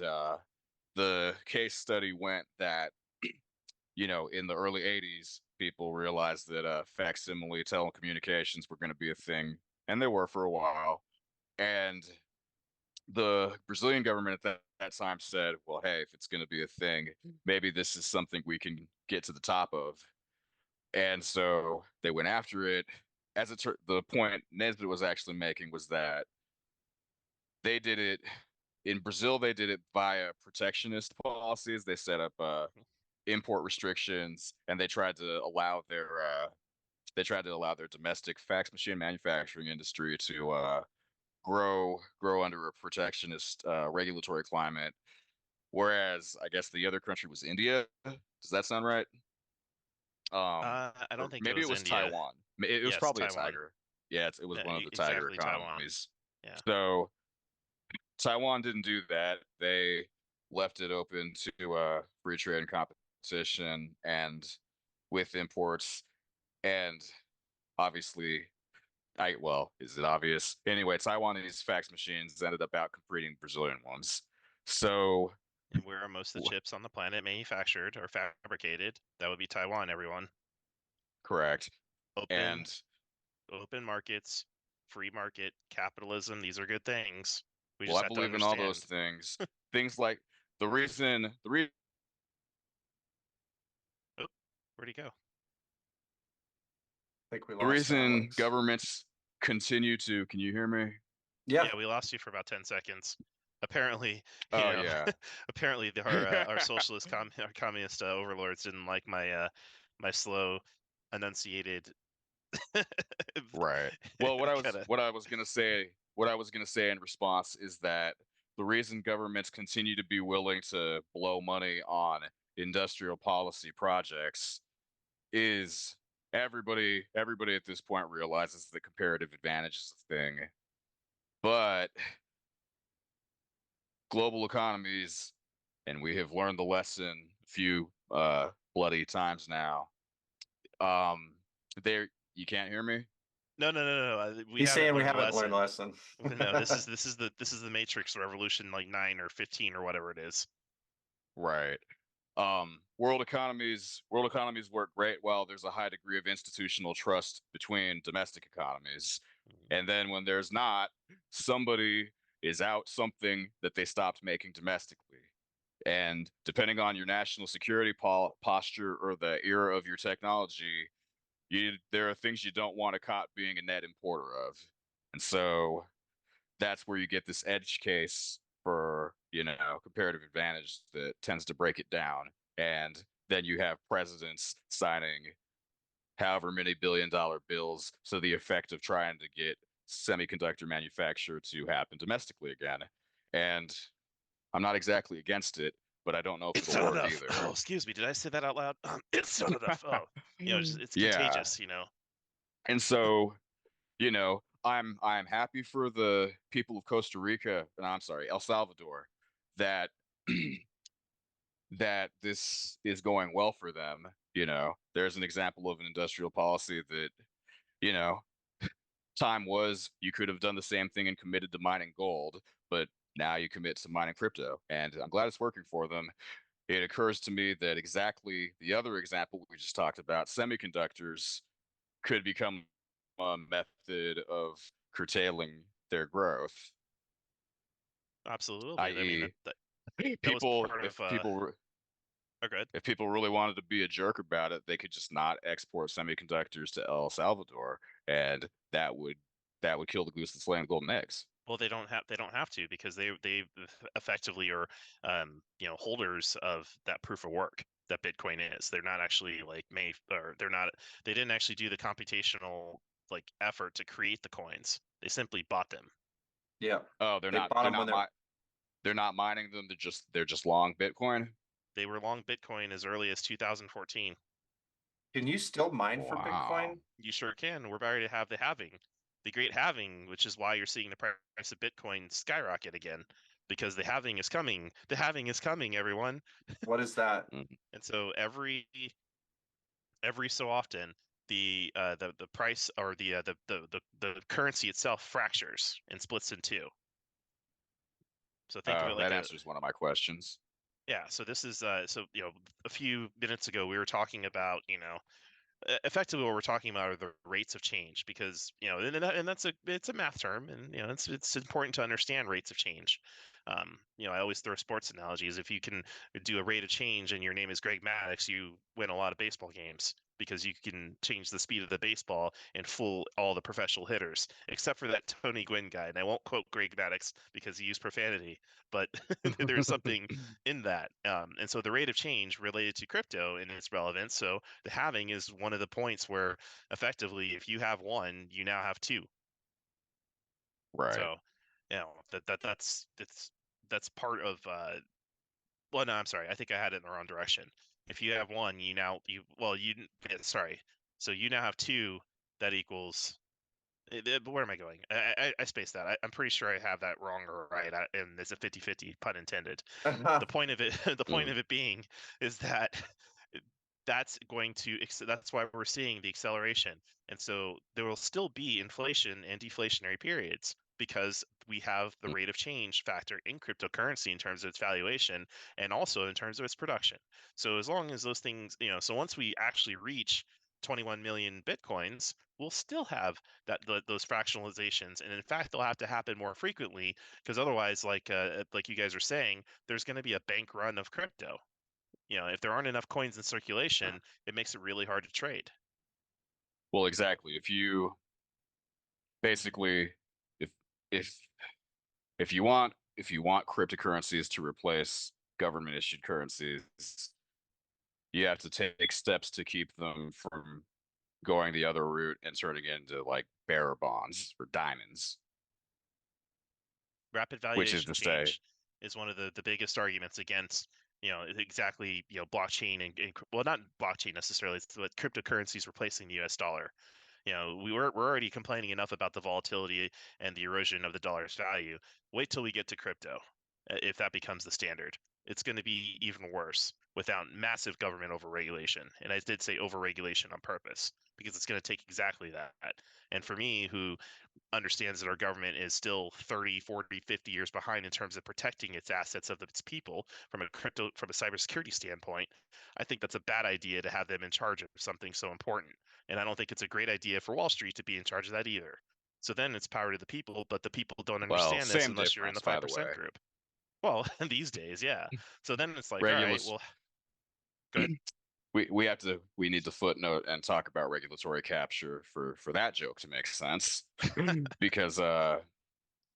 the case study went that in the early 80s, people realized that facsimile telecommunications were going to be a thing, and they were for a while. And the Brazilian government at that time said, well, hey, if it's going to be a thing, maybe this is something we can get to the top of. And so they went after it. The point Nesbitt was actually making was that they did it in Brazil. They did it via protectionist policies. They set up import restrictions, and they tried to allow their domestic fax machine manufacturing industry to grow under a protectionist regulatory climate. Whereas I guess the other country was India. Does that sound right? I Or don't think it maybe it was was India. Taiwan. It was Yes, probably a Taiwan. tiger. Yeah, it was one of the tiger Exactly, Taiwan. economies. Yeah. So Taiwan didn't do that. They left it open to free trade and competition and with imports. And obviously, is it obvious? Anyway, Taiwanese fax machines ended up out competing Brazilian ones. So, And where are most of the chips on the planet manufactured or fabricated? That would be Taiwan, everyone. correct. Open, And open markets, free market, capitalism. These are good things. We well, just I have to believe in all those understand. things. Things like the reason Oh, where'd he go? I think we the lost reason Alex. governments continue to, can you hear me? Yeah. Yeah, we lost you for about 10 seconds. Apparently, Oh yeah. apparently our socialist our communist overlords didn't like my slow enunciated. Right. Well, Kinda. what I was gonna say in response is that the reason governments continue to be willing to blow money on industrial policy projects is everybody at this point realizes the comparative advantage is a thing. But global economies, and we have learned the lesson a few bloody times now. There, you can't hear me? No. We He's haven't saying we learned the haven't learned lesson. the lesson. No, this is the Matrix Revolution, like 9 or 15 or whatever it is. Right. World economies work great while there's a high degree of institutional trust between domestic economies. And then when there's not, somebody is out something that they stopped making domestically. And depending on your national security posture or the era of your technology, there are things you don't want a caught being a net importer of. And so that's where you get this edge case for comparative advantage that tends to break it down. And then you have presidents signing however many billion-dollar bills, so the effect of trying to get semiconductor manufacture to happen domestically again. And I'm not exactly against it, but I don't know if It's it'll not work enough. either. Oh, excuse me. Did I say that out loud? It's not enough. Oh, it's Yeah. contagious. And so, I'm happy for the people of Costa Rica, and I'm sorry, El Salvador, that that this is going well for them. There's an example of an industrial policy that, you know, time was you could have done the same thing and committed to mining gold, but now you commit to mining crypto. And I'm glad it's working for them. It occurs to me that exactly the other example we just talked about, semiconductors, could become a method of curtailing their growth, Absolutely. I mean, i.e., that was people, part of. if people Oh, good. if people really wanted to be a jerk about it, they could just not export semiconductors to El Salvador, and that would kill the goose that's laying the golden eggs. Well, they don't have to because they effectively are holders of that proof of work that Bitcoin is. They're not actually like they didn't actually do the computational like effort to create the coins. They simply bought them. Yeah. Oh, they're They not bought they're them when not they're. mi they're not mining them. They're just long Bitcoin. They were long Bitcoin as early as 2014. Can you still mine for Wow. Bitcoin? You sure can. We're about to have the halving, the great halving, which is why you're seeing the price of Bitcoin skyrocket again, because the halving is coming. The halving is coming, everyone. What is that? Mhm. And so every so often, the price or the currency itself fractures and splits in two. So think of it like That a answers one of my questions. yeah. So this is a few minutes ago we were talking about effectively what we're talking about are the rates of change because and it's a math term and it's important to understand rates of change. I always throw sports analogies. If you can do a rate of change and your name is Greg Maddux, you win a lot of baseball games because you can change the speed of the baseball and fool all the professional hitters except for that Tony Gwynn guy. And I won't quote Greg Maddux because he used profanity, but there's something in that. And so the rate of change related to crypto and its relevance. So the halving is one of the points where effectively, if you have one, you now have two. Right. So, that's part of. Well, no, I'm sorry. I think I had it in the wrong direction. If you have one, sorry. So you now have two. That equals. Where am I going? I spaced that. I'm pretty sure I have that wrong or right, and it's a 50-50 pun intended. The point of it, the point Mm. of it being, is that that's going to that's why we're seeing the acceleration, and so there will still be inflation and deflationary periods because we have the Mm. rate of change factor in cryptocurrency in terms of its valuation and also in terms of its production. So as long as those things, so once we actually reach 21 million bitcoins, we'll still have those fractionalizations, and in fact they'll have to happen more frequently because otherwise, like you guys are saying, there's going to be a bank run of crypto. If there aren't enough coins in circulation, it makes it really hard to trade. Well, exactly. If you basically, if if if you want cryptocurrencies to replace government issued currencies, you have to take steps to keep them from going the other route and turning into like bearer bonds or diamonds, Rapid which is valuation to say, change is one of the biggest arguments against exactly blockchain and well, not blockchain necessarily, it's what cryptocurrencies replacing the US dollar. We're already complaining enough about the volatility and the erosion of the dollar's value. Wait till we get to crypto. If that becomes the standard, it's going to be even worse without massive government overregulation. And I did say overregulation on purpose because it's going to take exactly that. And for me, who understands that our government is still 30, 40, 50 years behind in terms of protecting its assets of its people from a cybersecurity standpoint, I think that's a bad idea to have them in charge of something so important. And I don't think it's a great idea for Wall Street to be in charge of that either. So then it's power to the people, but the people don't well, understand this same unless you're in the difference, by the 5% way. group. Well, these days, yeah. So then it's like, all right, Regulus, well, go ahead. we need to footnote and talk about regulatory capture for that joke to make sense, because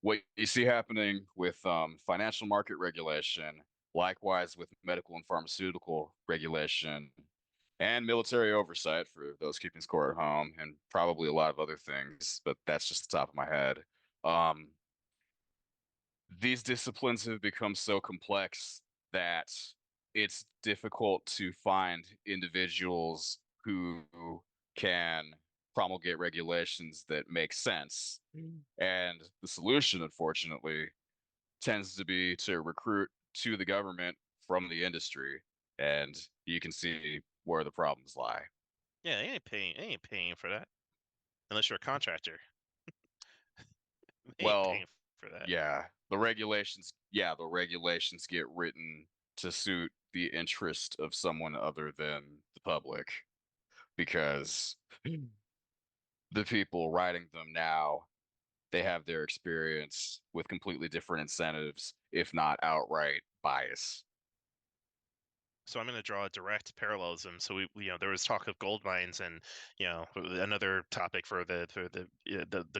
what you see happening with financial market regulation, likewise with medical and pharmaceutical regulation, and military oversight for those keeping score at home, and probably a lot of other things, but that's just the top of my head. Um, these disciplines have become so complex that it's difficult to find individuals who can promulgate regulations that make sense. And the solution, unfortunately, tends to be to recruit to the government from the industry. And you can see where the problems lie. Yeah, they ain't paying for that unless you're a contractor. They ain't Well, paying for that. the regulations get written to suit the interest of someone other than the public because the people writing them now, they have their experience with completely different incentives, if not outright bias. So I'm going to draw a direct parallelism. So there was talk of gold mines, and another topic for the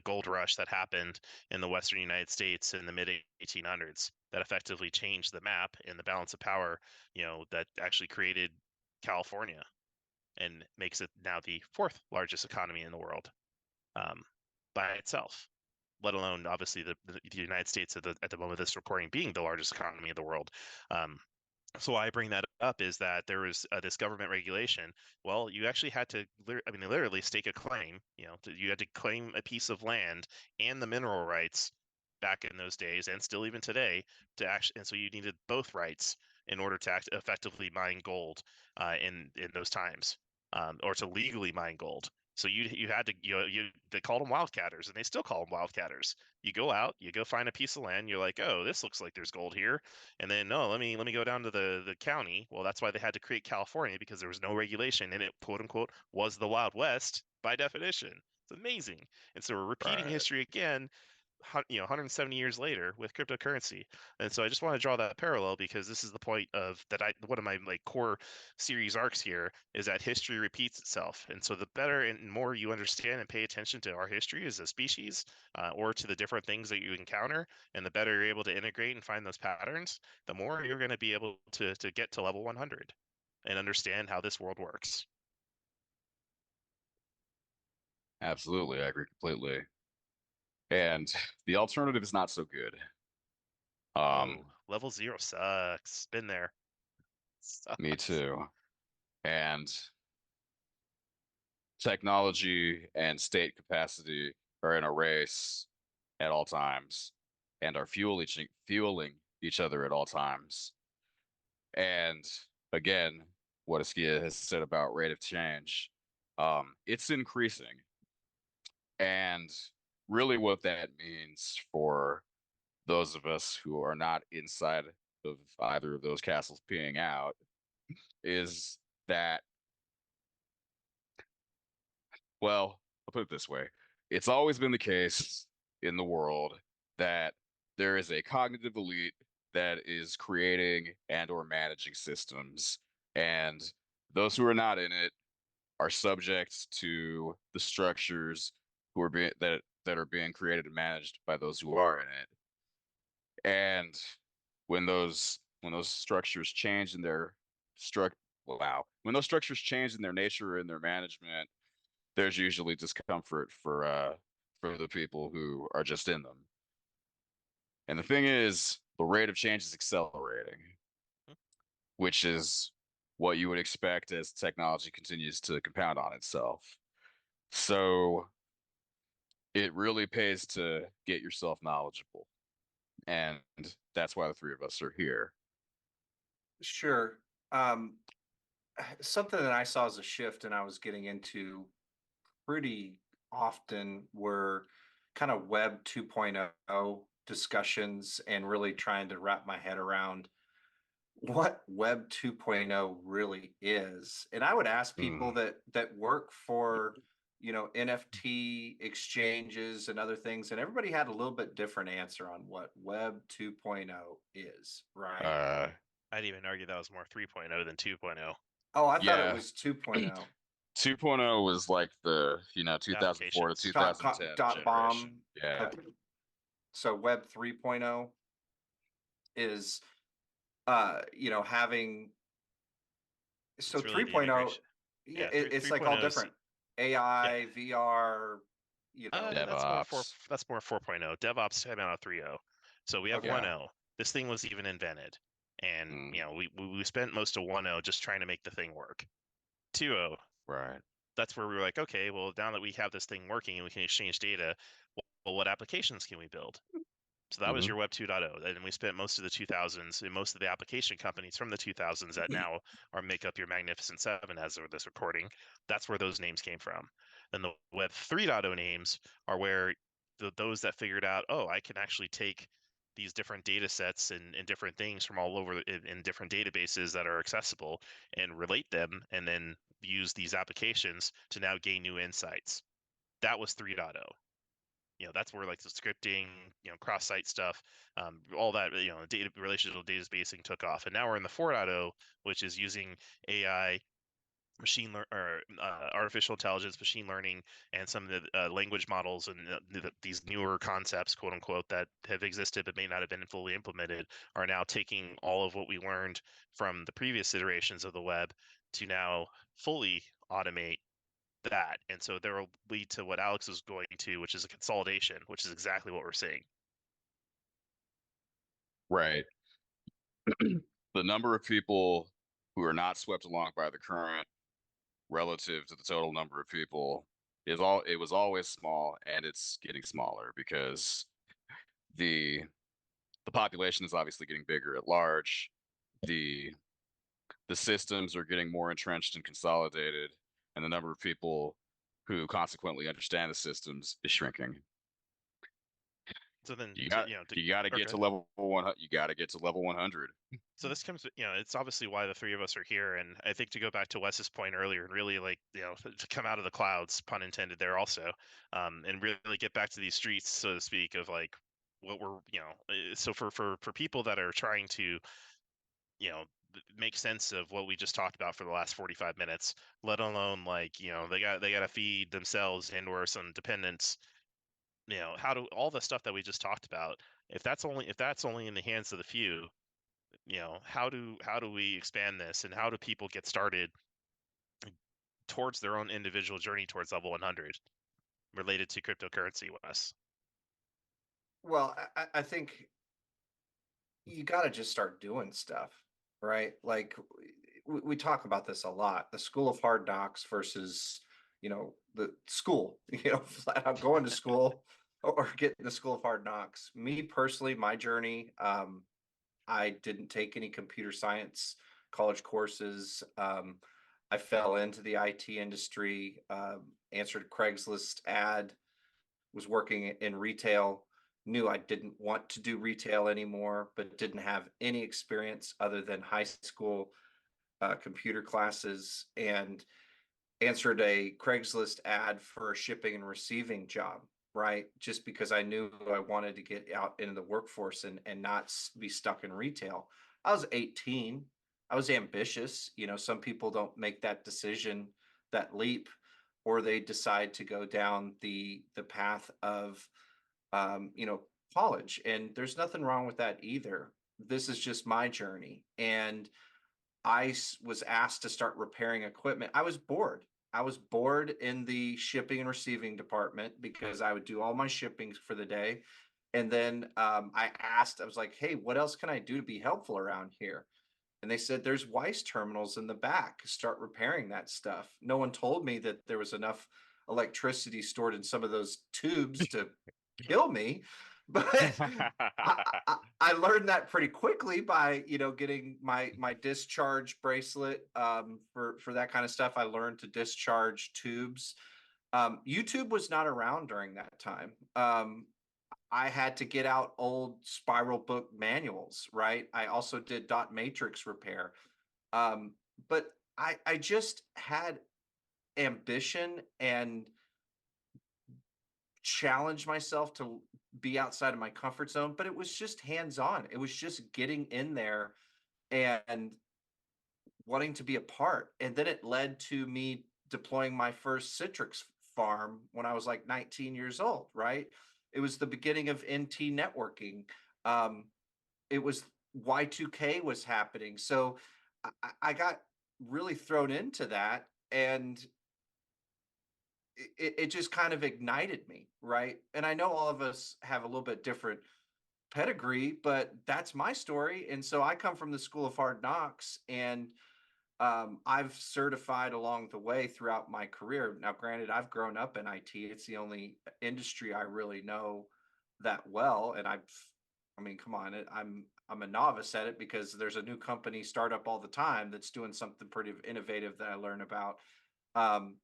gold rush that happened in the Western United States in the mid 1800s that effectively changed the map and the balance of power. That actually created California and makes it now the fourth largest economy in the world, by itself. Let alone obviously the United States at the moment of this recording being the largest economy in the world. So why I bring that up is that there was this government regulation. Well, you actually had to, literally stake a claim. You had to claim a piece of land and the mineral rights back in those days, and still even today, to actually. And so you needed both rights in order to effectively mine gold in those times, or to legally mine gold. So you had to they called them wildcatters, and they still call them wildcatters. You go out, you go find a piece of land, you're like, oh, this looks like there's gold here. And then no, let me go down to the county. Well, that's why they had to create California, because there was no regulation, and it quote unquote was the Wild West by definition. It's amazing. And so we're repeating Right. history again, 170 years later with cryptocurrency. And so I just want to draw that parallel, because this is the point of that one of my core series arcs here is that history repeats itself. And so the better and more you understand and pay attention to our history as a species, or to the different things that you encounter, and the better you're able to integrate and find those patterns, the more you're going to be able to get to level 100 and understand how this world works. Absolutely, I agree completely. And the alternative is not so good. Level 0 sucks. Been there. Me Sucks. too. And technology and state capacity are in a race at all times and are fueling each other at all times. And again, what Askia has said about rate of change, it's increasing. And really what that means for those of us who are not inside of either of those castles peeing out is that, well, I'll put it this way. It's always been the case in the world that there is a cognitive elite that is creating and or managing systems, and those who are not in it are subject to the structures who are that are being created and managed by those who are in it. And when those structures change in their when those structures change in their nature and their management, there's usually discomfort for the people who are just in them. And the thing is, the rate of change is accelerating, which is what you would expect as technology continues to compound on itself. So it really pays to get yourself knowledgeable. And that's why the three of us are here. Sure. Something that I saw as a shift and I was getting into pretty often were kind of Web 2.0 discussions and really trying to wrap my head around what Web 2.0 really is. And I would ask people that work for, NFT exchanges and other things, and everybody had a little bit different answer on what Web 2.0 is, right? I'd even argue that was more 3.0 than 2.0. Oh, I thought it Yeah. was 2.0. 2.0 was like the 2004 to Applications. 2010 Dot bomb. generation. Yeah. Okay. So Web 3.0 is having so It's really the 3.0, integration. yeah, Yeah, it's like 3.0 all is different. AI, VR, DevOps. that's more 4.0. DevOps came out of 3.0. So we have Okay. 1.0. This thing was even invented. And we spent most of 1.0 just trying to make the thing work. 2.0, Right. that's where we were like, okay, well, now that we have this thing working and we can exchange data, well, what applications can we build? So that was your Web 2.0. And we spent most of the 2000s and most of the application companies from the 2000s that now are make up your Magnificent Seven as of this recording. That's where those names came from. Then the Web 3.0 names are where those that figured out, oh, I can actually take these different data sets and different things from all over in different databases that are accessible and relate them and then use these applications to now gain new insights. That was 3.0. That's where like the scripting, cross-site stuff, all that, data relational databasing took off. And now we're in the 4.0, which is using AI, artificial intelligence, machine learning, and some of the language models and these newer concepts, quote unquote, that have existed but may not have been fully implemented, are now taking all of what we learned from the previous iterations of the web to now fully automate that. And so there will lead to what Alex is going to, which is a consolidation, which is exactly what we're seeing. Right. The number of people who are not swept along by the current relative to the total number of people it was always small, and it's getting smaller because the population is obviously getting bigger at large. The systems are getting more entrenched and consolidated, and the number of people who consequently understand the systems is shrinking. So then, You got to get to level 1. You got to get to level 100. So this comes, it's obviously why the three of us are here. And I think to go back to Wes's point earlier and really like, to come out of the clouds, pun intended there also, and really get back to these streets, so to speak, of like what we're, so for people that are trying to, make sense of what we just talked about for the last 45 minutes, let alone like, they got to feed themselves and or some dependents, how do all the stuff that we just talked about, if that's only in the hands of the few, how do we expand this, and how do people get started towards their own individual journey towards level 100 related to cryptocurrency, Wes? Well, I think you got to just start doing stuff, right? Like we talk about this a lot, the school of hard knocks versus, the school, flat out going to school or getting the school of hard knocks. Me personally, my journey, I didn't take any computer science college courses. I fell into the IT industry, answered a Craigslist ad, was working in retail, knew I didn't want to do retail anymore, but didn't have any experience other than high school computer classes, and answered a Craigslist ad for a shipping and receiving job, right? Just because I knew I wanted to get out into the workforce and not be stuck in retail. I was 18. I was ambitious. Some people don't make that decision, that leap, or they decide to go down the path of college. And there's nothing wrong with that either. This is just my journey. And I was asked to start repairing equipment. I was bored. I was bored in the shipping and receiving department because I would do all my shipping for the day. And then I was like, hey, what else can I do to be helpful around here? And they said, there's Weiss terminals in the back. Start repairing that stuff. No one told me that there was enough electricity stored in some of those tubes to kill me. But I learned that pretty quickly by, getting my discharge bracelet for that kind of stuff. I learned to discharge tubes. YouTube was not around during that time. I had to get out old spiral book manuals, right? I also did dot matrix repair. But I just had ambition and challenged myself to be outside of my comfort zone, but it was just hands-on. It was just getting in there and wanting to be a part. And then it led to me deploying my first Citrix farm when I was like 19 years old, right? It was the beginning of NT networking. It was Y2K was happening. So I got really thrown into that, and it just kind of ignited me, right? And I know all of us have a little bit different pedigree, but that's my story. And so I come from the school of hard knocks, and I've certified along the way throughout my career. Now, granted, I've grown up in IT. It's the only industry I really know that well, and I mean, come on, I'm a novice at it because there's a new company startup all the time that's doing something pretty innovative that I learn about. Um,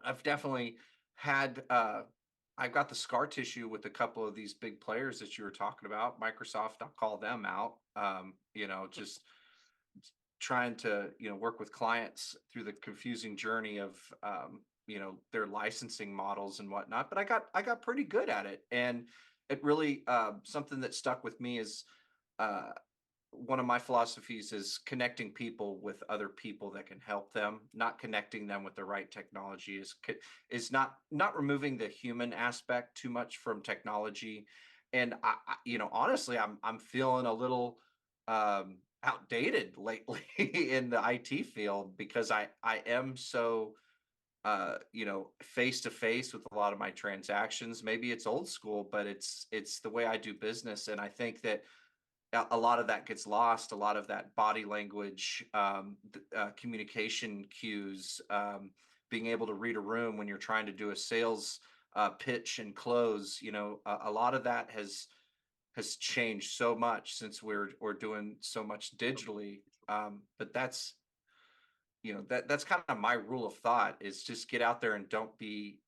I've definitely had I've got the scar tissue with a couple of these big players that you were talking about. Microsoft, I'll call them out. Just trying to work with clients through the confusing journey of their licensing models and whatnot. But I got pretty good at it, and it really something that stuck with me is uh, one of my philosophies is connecting people with other people that can help them, not connecting them with the right technology is not removing the human aspect too much from technology. And honestly, I'm feeling a little outdated lately in the IT field because I am so face to face with a lot of my transactions. Maybe it's old school, but it's the way I do business. And I think that a lot of that gets lost. A lot of that body language, communication cues, being able to read a room when you're trying to do a sales pitch and close. A lot of that has changed so much since we're doing so much digitally. But that's kind of my rule of thought is just get out there and don't be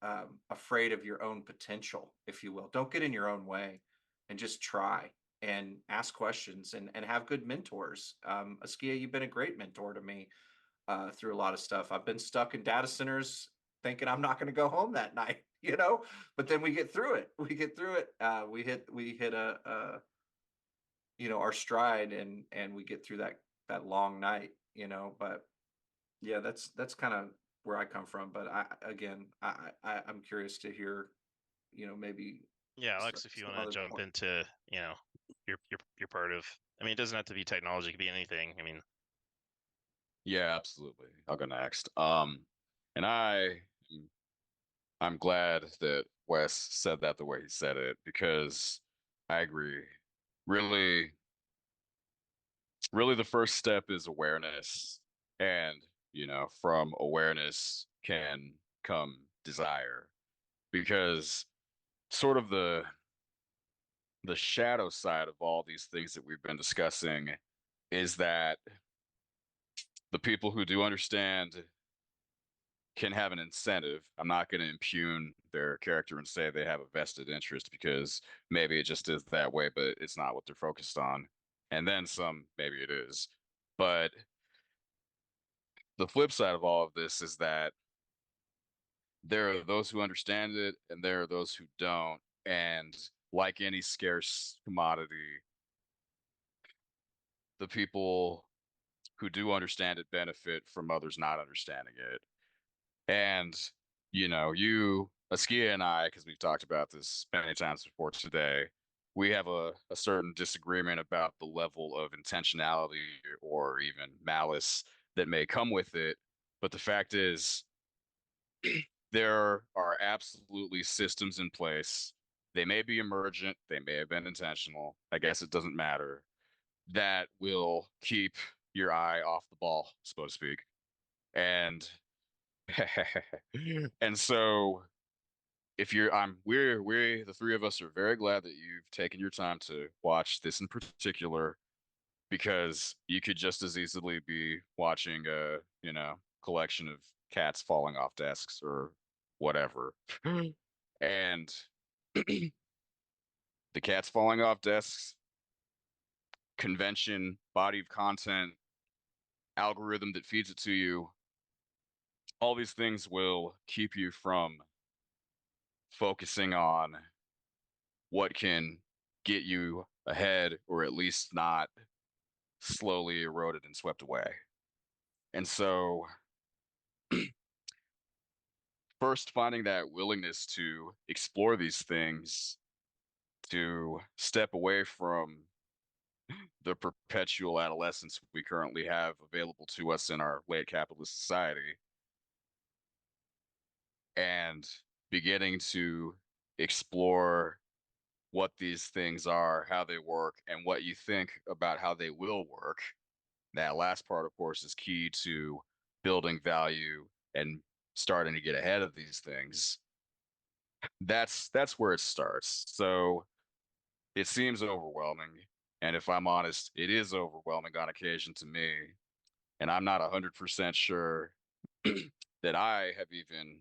afraid of your own potential, if you will. Don't get in your own way, and just try and ask questions and have good mentors. Askia, you've been a great mentor to me through a lot of stuff. I've been stuck in data centers thinking I'm not going to go home that night, but then we get through it. We get through it. We hit our stride, and we get through that long night, but yeah, that's kind of where I come from. But I'm curious to hear, maybe Yeah, Alex, if you some want other to jump point. into, your part of, I mean, it doesn't have to be technology, it could be anything. I mean, Yeah, absolutely. I'll go next. And I'm glad that Wes said that the way he said it because I agree. Really, really the first step is awareness. And, from awareness can come desire because sort of the shadow side of all these things that we've been discussing is that the people who do understand can have an incentive. I'm not going to impugn their character and say they have a vested interest because maybe it just is that way, but it's not what they're focused on. And then some, maybe it is. But the flip side of all of this is that there are those who understand it and there are those who don't. And like any scarce commodity, the people who do understand it benefit from others not understanding it. And, Askia and I, because we've talked about this many times before today, we have a certain disagreement about the level of intentionality or even malice that may come with it. But the fact is, there are absolutely systems in place. They may be emergent, they may have been intentional. I guess it doesn't matter. That will keep your eye off the ball, so to speak. And and so if you're we're the three of us are very glad that you've taken your time to watch this in particular because you could just as easily be watching a collection of cats falling off desks or whatever. And the cats falling off desks, convention, body of content, algorithm that feeds it to you, all these things will keep you from focusing on what can get you ahead or at least not slowly eroded and swept away. And so, first, finding that willingness to explore these things, to step away from the perpetual adolescence we currently have available to us in our late capitalist society, and beginning to explore what these things are, how they work, and what you think about how they will work. That last part, of course, is key to building value and starting to get ahead of these things. That's where it starts. So it seems overwhelming, and if I'm honest, it is overwhelming on occasion to me, and I'm not 100% sure that I have even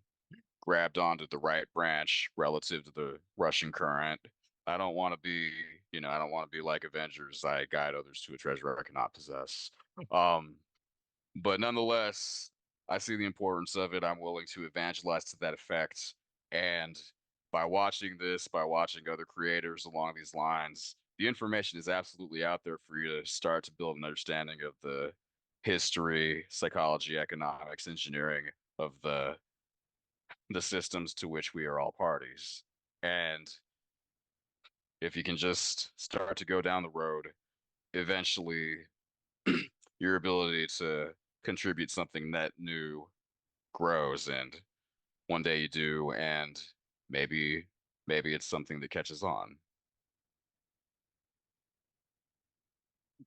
grabbed onto the right branch relative to the rushing current. I don't want to be, I don't want to be like Avengers. I guide others to a treasure I cannot possess. Um, but nonetheless, I see the importance of it. I'm willing to evangelize to that effect. And by watching this, by watching other creators along these lines, the information is absolutely out there for you to start to build an understanding of the history, psychology, economics, engineering of the systems to which we are all parties. And if you can just start to go down the road, eventually your ability to contribute something net new grows, and one day you do, and maybe it's something that catches on.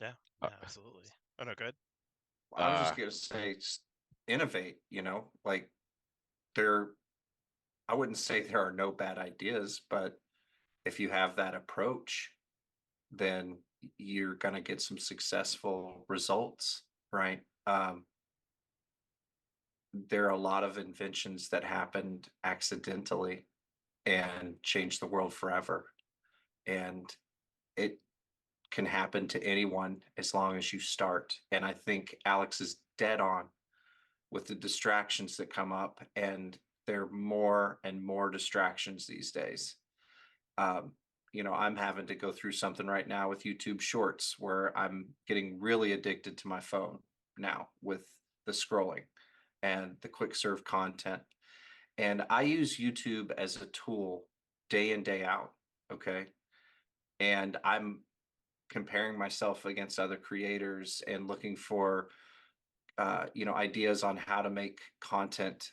Yeah, Uh, yeah, absolutely. Oh no, good. I was uh just gonna say, innovate. Like there. I wouldn't say there are no bad ideas, but if you have that approach, then you're gonna get some successful results, right? There are a lot of inventions that happened accidentally and changed the world forever, and it can happen to anyone as long as you start. And I think Alex is dead on with the distractions that come up, and there are more and more distractions these days. Um, I'm having to go through something right now with YouTube Shorts where I'm getting really addicted to my phone now with the scrolling and the quick serve content. And I use YouTube as a tool day in, day out. Okay. And I'm comparing myself against other creators and looking for ideas on how to make content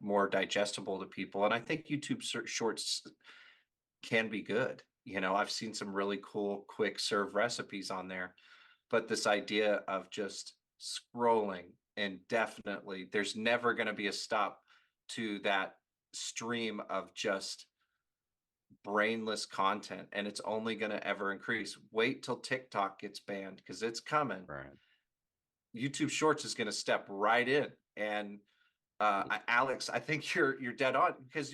more digestible to people. And I think YouTube shorts can be good. I've seen some really cool quick serve recipes on there, but this idea of just scrolling indefinitely, there's never going to be a stop to that stream of just brainless content, and it's only going to ever increase. Wait till TikTok gets banned because it's coming. right. YouTube Shorts is going to step right in. And Alex, I think you're dead on, because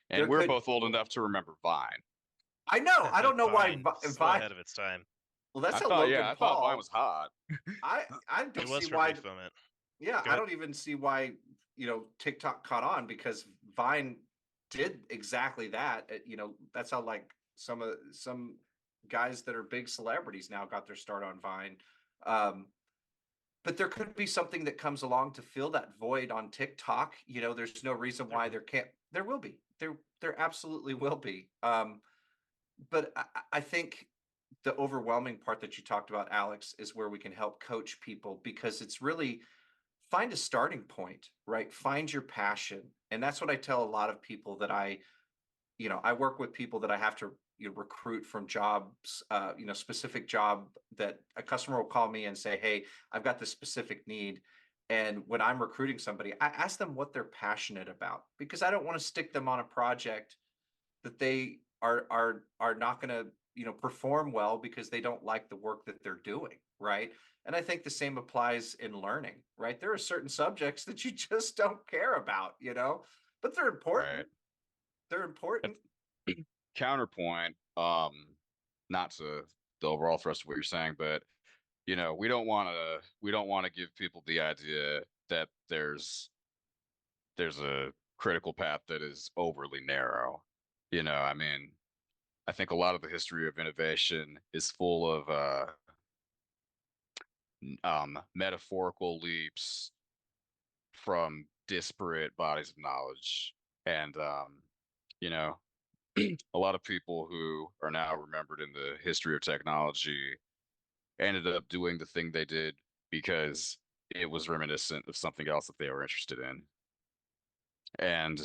And there we're could. both old enough to remember Vine. I know. I don't know why Fine. So Vine. ahead of its time. Well, that's how I Logan thought Vine Paul. was hot. I don't It was see for a why. brief moment. Yeah, Go I ahead. don't even see why TikTok caught on, because Vine did exactly that. That's how, like, some guys that are big celebrities now got their start on Vine. Um, but there could be something that comes along to fill that void on TikTok. There's no reason There why will. there can't. There will be. There absolutely will be. But I think the overwhelming part that you talked about, Alex, is where we can help coach people, because it's really find a starting point, right? Find your passion. And that's what I tell a lot of people that I work with people that I have to recruit from jobs, specific job, that a customer will call me and say, hey, I've got this specific need. And when I'm recruiting somebody, I ask them what they're passionate about, because I don't want to stick them on a project that they are not going to perform well because they don't like the work that they're doing, right? And I think the same applies in learning, right? There are certain subjects that you just don't care about, but they're Right. important. They're important. Counterpoint, not to the overall thrust of what you're saying, but we don't want to give people the idea that there's a critical path that is overly narrow. I mean, I think a lot of the history of innovation is full of metaphorical leaps from disparate bodies of knowledge, and you know, a lot of people who are now remembered in the history of technology ended up doing the thing they did because it was reminiscent of something else that they were interested in. And,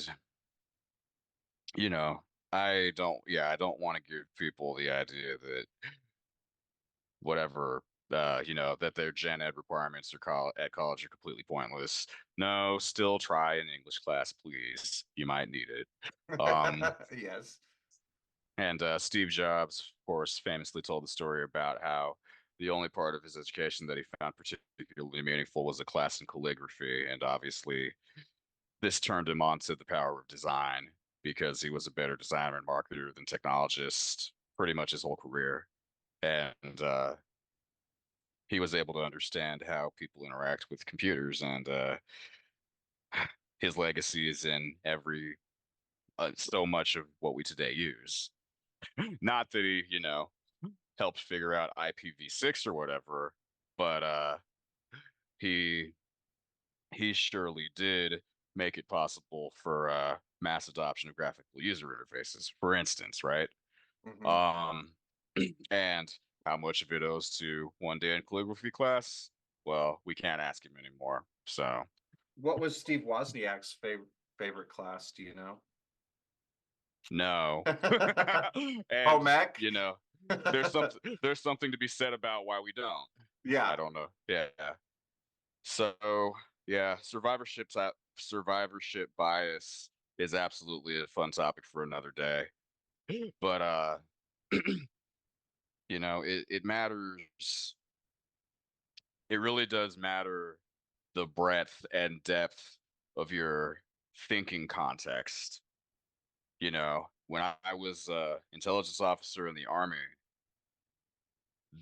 you know, I don't want to give people the idea that whatever that their gen ed requirements at college are completely pointless. No, still try an English class, please. You might need it. Um, Yes. and Steve Jobs, of course, famously told the story about how the only part of his education that he found particularly meaningful was a class in calligraphy, and obviously this turned him on to the power of design because he was a better designer and marketer than technologist pretty much his whole career. And he was able to understand how people interact with computers, and his legacy is in every so much of what we today use. Not that he, helped figure out IPv6 or whatever, but he he surely did make it possible for mass adoption of graphical user interfaces, for instance, right? Mhm. Um, and how much of it owes to one day in calligraphy class? Well, we can't ask him anymore. So What was Steve Wozniak's favorite class? Do you know? no. Oh, And Mac. there's something to be said about why we don't. Yeah. I don't know. Yeah. So yeah, survivorship bias is absolutely a fun topic for another day. But it matters. It really does matter the breadth and depth of your thinking context. When I was intelligence officer in the Army,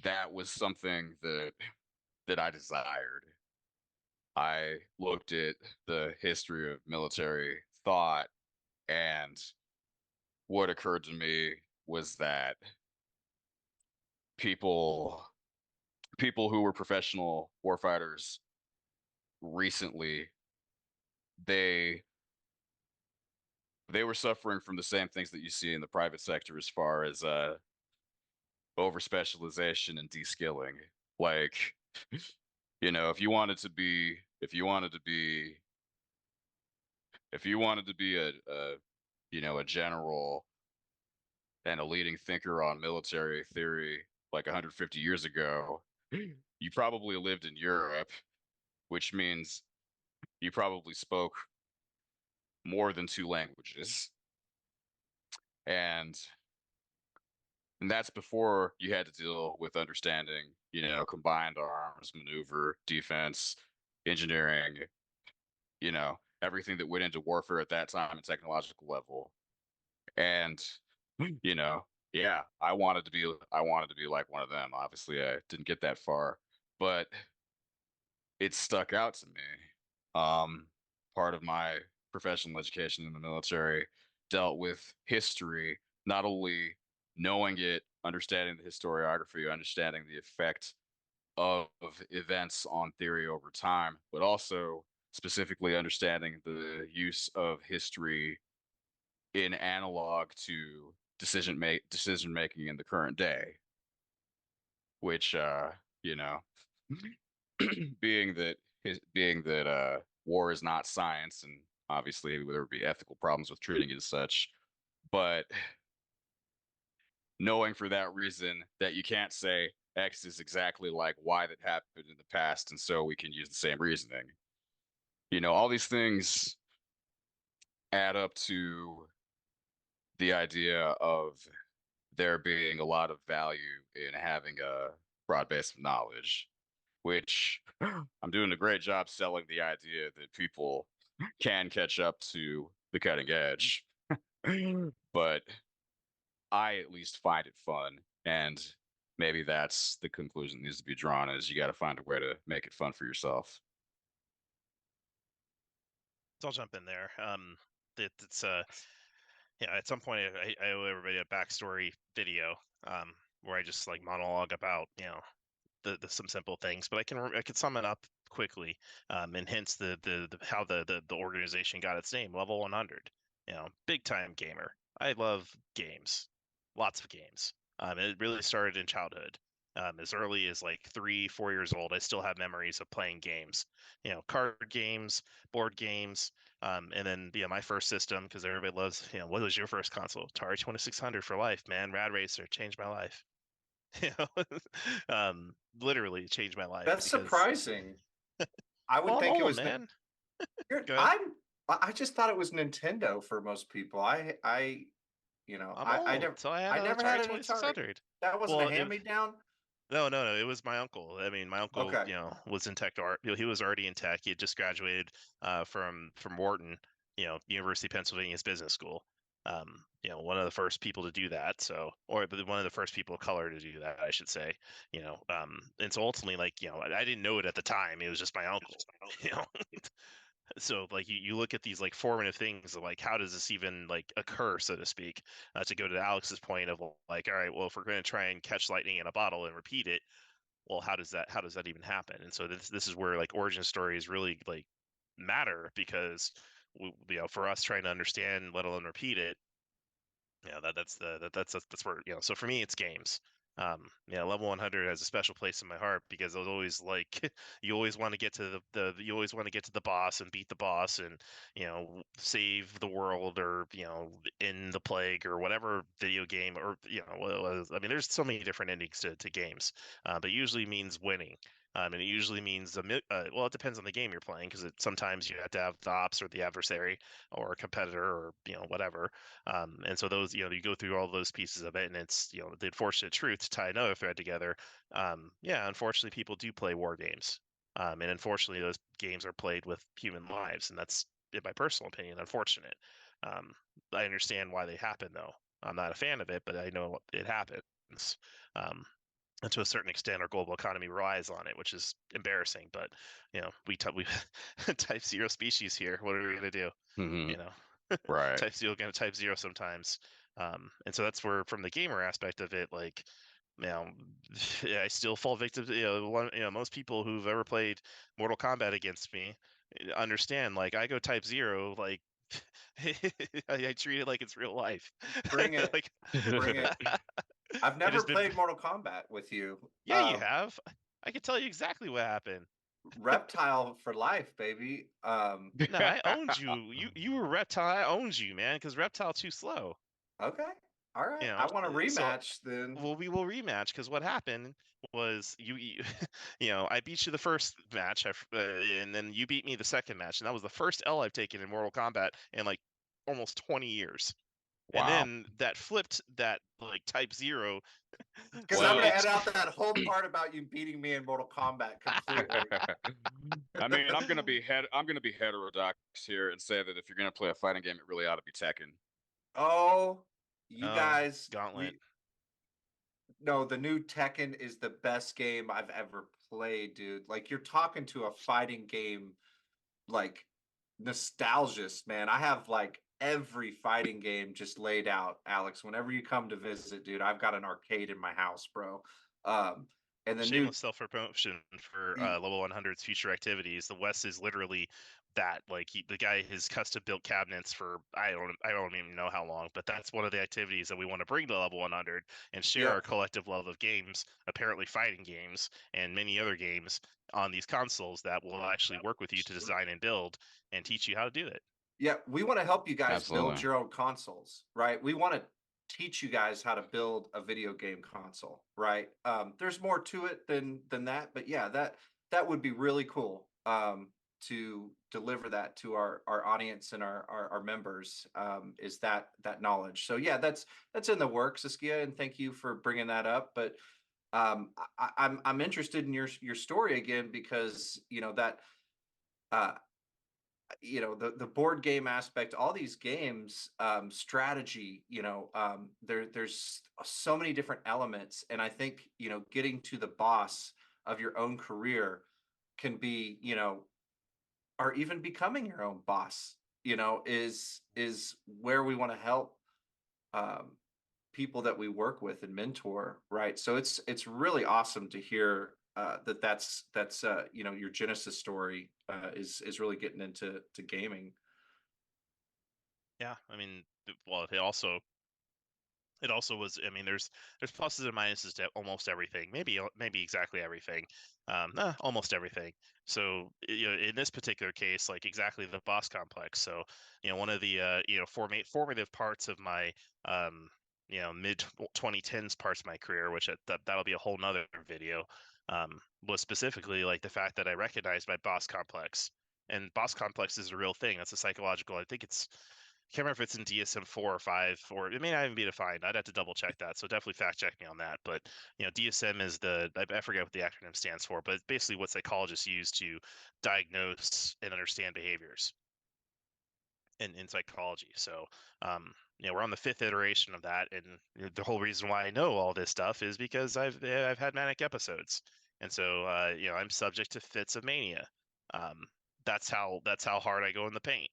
that was something that I desired. I looked at the history of military thought, and what occurred to me was that people people who were professional warfighters recently, they they were suffering from the same things that you see in the private sector as far as over specialization and de-skilling. Like, if you wanted to be a general and a leading thinker on military theory like 150 years ago, you probably lived in Europe, which means you probably spoke more than two languages. And that's before you had to deal with understanding, combined arms, maneuver, defense, engineering, everything that went into warfare at that time at technological level. And, you know, yeah, I wanted to be like one of them. Obviously, I didn't get that far, but it stuck out to me. Part of my professional education in the military dealt with history, not only knowing it, understanding the historiography, understanding the effect of events on theory over time, but also specifically understanding the use of history in analog to decision making in the current day, which you know being that war is not science, and obviously there would be ethical problems with treating it as such, but knowing for that reason that you can't say X is exactly like Y that happened in the past, and so we can use the same reasoning. All these things add up to the idea of there being a lot of value in having a broad base of knowledge, which I'm doing a great job selling the idea that people can catch up to the cutting edge. But I at least find it fun. And maybe that's the conclusion that needs to be drawn is you got to find a way to make it fun for yourself. So I'll jump in there. It's yeah. At some point, I owe everybody a backstory video, where I just like monologue about the some simple things, but I can sum it up quickly, and hence the how the organization got its name, Level 100. Big time gamer. I love games, lots of games. It really started in childhood. As early as like 3-4 years old, I still have memories of playing games, card games, board games, and then my first system, because everybody loves, what was your first console? Atari 2600 for life, man. Rad Racer changed my life. Literally changed my life That's because, surprising. I would well, I'm think it old, was man. You're, Go ahead. I just thought it was Nintendo for most people. I'm old, never, so I had I an never had Atari an Atari. 2600. That wasn't a Well, hand-me-down. no, it was my uncle. I mean, my uncle, Okay. was in tech art. He was already in tech. He had just graduated from Wharton, University of Pennsylvania's business school. One of the first people to do that. So, or one of the first people of color to do that, I should say. And so ultimately, like, I didn't know it at the time. It was just my uncle. You know, so like you look at these like formative things of like how does this even like occur, so to speak, to go to Alex's point of like, all right, well, if we're going to try and catch lightning in a bottle and repeat it, well, how does that even happen? And so this is where like origin stories really like matter, because for us trying to understand, let alone repeat it, that's where, so for me it's games. Level 100 has a special place in my heart because I was always like, you always want to get to you always want to get to the boss and beat the boss and save the world, or end the plague, or whatever video game, or I mean, there's so many different endings to games, but it usually means winning. And it usually means well, it depends on the game you're playing, because sometimes you have to have the ops or the adversary or a competitor, or whatever. And so those, you go through all those pieces of it, and it's, the unfortunate truth, to tie another thread together. Unfortunately, people do play war games. And unfortunately, those games are played with human lives, and that's, in my personal opinion, unfortunate. Um, I understand why they happen, though. I'm not a fan of it, but I know it happens. And to a certain extent, our global economy relies on it, which is embarrassing. But we type zero species here. What are we gonna do? Mhm. You know, Right. type zero gonna type zero sometimes. And so that's where, from the gamer aspect of it, like, I still fall victim to, most people who've ever played Mortal Kombat against me understand, like, I go type zero, like, I treat it like it's real life. Bring it. Like, Bring it. I've it never has been, played Mortal Kombat with you. yeah, you have. I can tell you exactly what happened. Reptile for life, baby. No, I owned you. You were Reptile. I owned you, man, because Reptile too slow. Okay. All right. I want a So, rematch then. well, we will rematch, because what happened was I beat you the first match, and then you beat me the second match, and that was the first L I've taken in Mortal Kombat in like almost 20 years. And Wow. then that flipped that like type zero. Because I'm Well, gonna So edit out that whole part about you beating me in Mortal Kombat completely. I mean, I'm gonna be heterodox here and say that if you're gonna play a fighting game, it really ought to be Tekken. Oh, you oh, guys, Gauntlet. no, the new Tekken is the best game I've ever played, dude. Like, you're talking to a fighting game, like, nostalgist, man. I have like every fighting game just laid out, Alex. Whenever you come to visit, dude, I've got an arcade in my house, bro. Um, and the new Shameless self-promotion for y- level 100's future activities. The West is literally that. Like, the guy has custom built cabinets for, I don't even know how long, but that's one of the activities that we want to bring to level 100 and share yeah, our collective love of games, apparently fighting games and many other games on these consoles that will actually work with you to design and build and teach you how to do it. yeah, we want to help you guys build Absolutely. your own consoles, right? We want to teach you guys how to build a video game console, right? There's more to it than that, but yeah, that would be really cool. To deliver that to our audience and our members, is that knowledge. So yeah, that's in the works, Askia, and thank you for bringing that up. But I'm interested in your story again, because that uh, the board game aspect, all these games, strategy, there's so many different elements, and I think getting to the boss of your own career can be, or even becoming your own boss, is where we want to help um, people that we work with and mentor, right? So it's really awesome to hear that's your genesis story is really getting into gaming. Yeah, I mean, well, it also it also was, I mean, there's pluses and minuses to almost everything, maybe exactly everything, almost everything. So you know, in this particular case, like exactly the boss complex. So you know, one of the formative parts of my mid 2010s parts of my career, which that'll be a whole nother video, was specifically like the fact that I recognized my boss complex. And boss complex is a real thing. That's a psychological. I think it's, can't remember if it's in DSM 4 or 5, or it may not even be defined. I'd have to double check that. So definitely fact check me on that. But you know, DSM is I forget what the acronym stands for, but it's basically what psychologists use to diagnose and understand behaviors in psychology. So you know, we're on the 5th iteration of that, and the whole reason why I know all this stuff is because I've had manic episodes, and so you know, I'm subject to fits of mania. Um, that's how hard I go in the paint,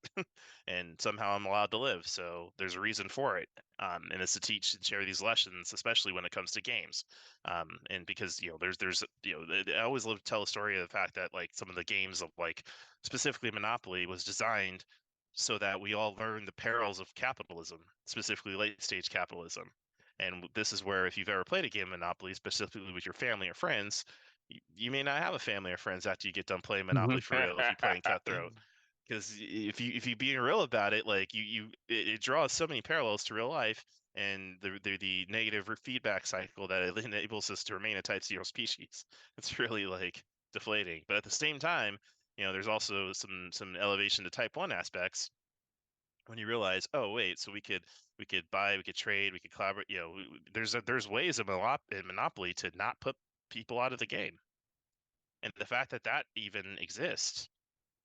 and somehow I'm allowed to live. So there's a reason for it, and it's to teach and share these lessons, especially when it comes to games. And because you know, there's you know, I always love to tell a story of the fact that like some of the games of like specifically Monopoly was designed so that we all learn the perils of capitalism, specifically late stage capitalism. And this is where, if you've ever played a game of Monopoly, specifically with your family or friends, you may not have a family or friends after you get done playing Monopoly for real if you play in Cutthroat. Because if you being real about it, like it draws so many parallels to real life, and the negative feedback cycle that it enables us to remain a type 0 species. It's really like deflating. But at the same time, you know, there's also some elevation to type 1 aspects when you realize, oh wait, so we could buy, we could trade, we could collaborate. You know, there's ways in Monopoly to not put people out of the game, and the fact that that even exists,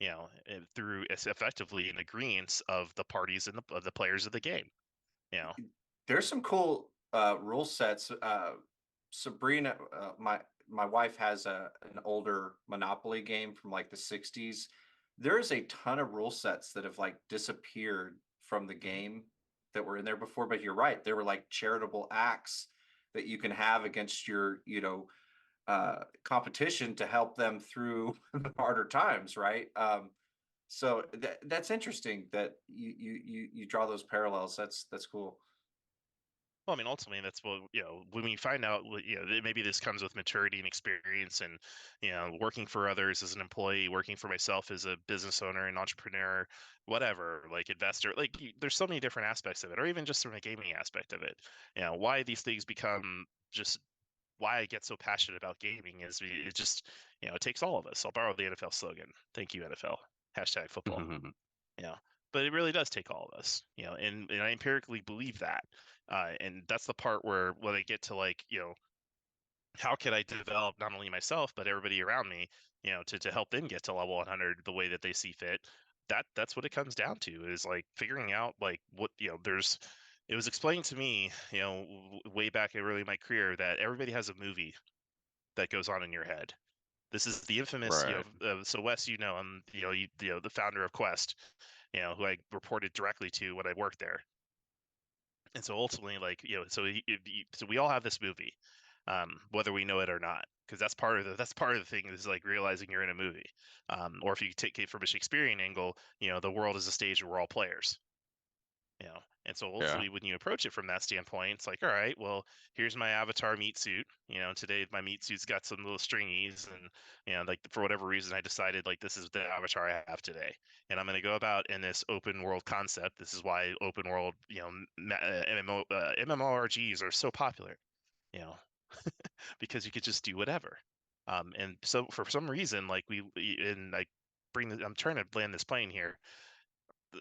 you know, through it's effectively an agreement of the parties and of the players of the game. You know, There's some cool rule sets. Sabrina, my wife has an older Monopoly game from like the 60s. There's a ton of rule sets that have like disappeared from the game that were in there before. But you're right, there were like charitable acts that you can have against your, competition to help them through the harder times, right? So that's interesting that you draw those parallels. That's cool. well, I mean, ultimately, that's what, you know, when we find out, you know, maybe this comes with maturity and experience, and you know, working for others as an employee, working for myself as a business owner and entrepreneur, whatever, like investor, like there's so many different aspects of it, or even just from a gaming aspect of it. You know, why these things become just why I get so passionate about gaming is it just, you know, it takes all of us. I'll borrow the NFL slogan. Thank you, NFL. Hashtag football. You know, but it really does take all of us, you know, and I empirically believe that. And that's the part where when I get to like, you know, how can I develop not only myself but everybody around me, you know, to help them get to level 100 the way that they see fit. That's what it comes down to, is like figuring out like what, you know, there's, it was explained to me, you know, way back early in my career, that everybody has a movie that goes on in your head. This is the infamous, you Right. know, so Wes, you know, I'm, you know, the founder of Quest, you know, who I reported directly to when I worked there. And so ultimately, like, you know, so we all have this movie, whether we know it or not, because that's part of the thing, is like realizing you're in a movie. Or if you take it from a Shakespearean angle, you know, the world is a stage where we're all players. You know, and so Yeah. ultimately, when you approach it from that standpoint, it's like, all right, well, here's my avatar meat suit. You know, today my meat suit's got some little stringies, and you know, like for whatever reason, I decided like this is the avatar I have today, and I'm going to go about in this open world concept. This is why open world, you know, MMORGs are so popular. You know, because you could just do whatever. And so for some reason, like and like I'm trying to land this plane here.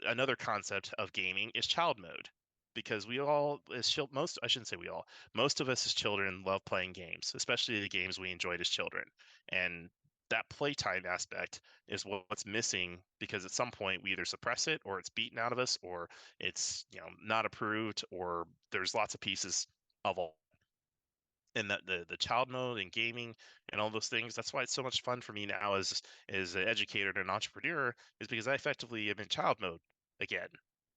Another concept of gaming is child mode, because we all as most, I shouldn't say we all, most of us as children love playing games, especially the games we enjoyed as children. And that playtime aspect is what's missing, because at some point we either suppress it, or it's beaten out of us, or it's, you know, not approved, or there's lots of pieces of all. And that the child mode and gaming and all those things, that's why it's so much fun for me now as an educator and an entrepreneur, is because I effectively am in child mode again,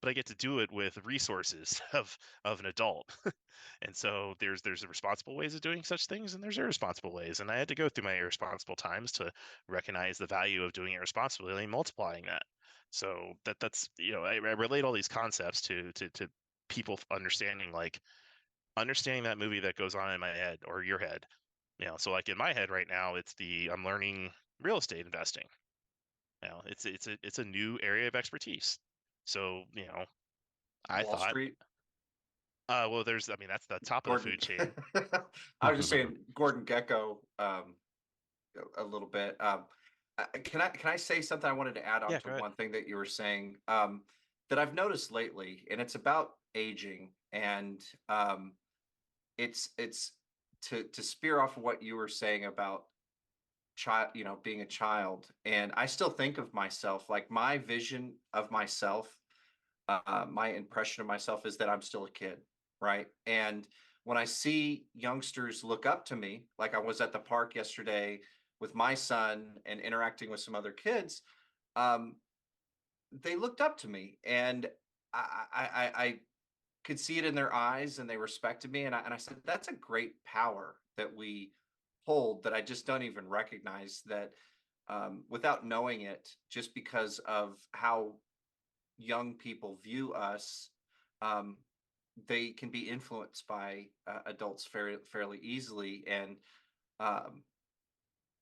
but I get to do it with resources of an adult. And so there's responsible ways of doing such things, and there's irresponsible ways, and I had to go through my irresponsible times to recognize the value of doing it responsibly and multiplying that. So that's, you know, I relate all these concepts to people understanding, like, understanding that movie that goes on in my head or your head. So like in my head right now, I'm learning real estate investing. It's a new area of expertise. So I Wall thought, Street, well, that's the top of the Gordon. food chain. I was just saying Gordon Gecko a little bit. Can I say something? I wanted to add on Yeah, to go ahead. one thing that you were saying that I've noticed lately, and it's about aging, and it's to spear off of what you were saying about child, being a child, and I still think of myself like my vision of myself, my impression of myself is that I'm still a kid, right? And when I see youngsters look up to me, like I was at the park yesterday with my son and interacting with some other kids, um, they looked up to me, and I could see it in their eyes, and they respected me, and I said, that's a great power that we hold that I just don't even recognize that, without knowing it, just because of how young people view us, um, they can be influenced by adults fairly easily, and um,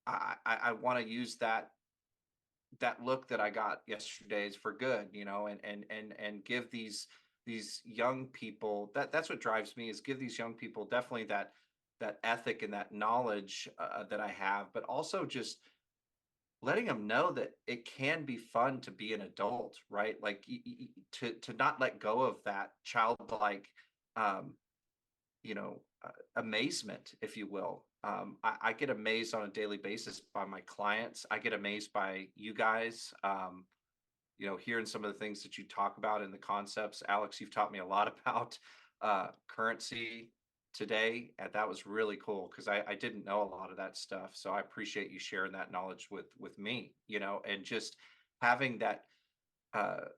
I want to use that look that I got yesterday is for good, and give these young people, that's what drives me, is give these young people definitely that ethic and that knowledge that I have, but also just letting them know that it can be fun to be an adult, right? Like to not let go of that childlike, um, amazement, if you will. I get amazed on a daily basis by my clients. I get amazed by you guys. Hearing some of the things that you talk about in the concepts. Alex, you've taught me a lot about currency today, and that was really cool because I didn't know a lot of that stuff. So I appreciate you sharing that knowledge with me. And just having that uh,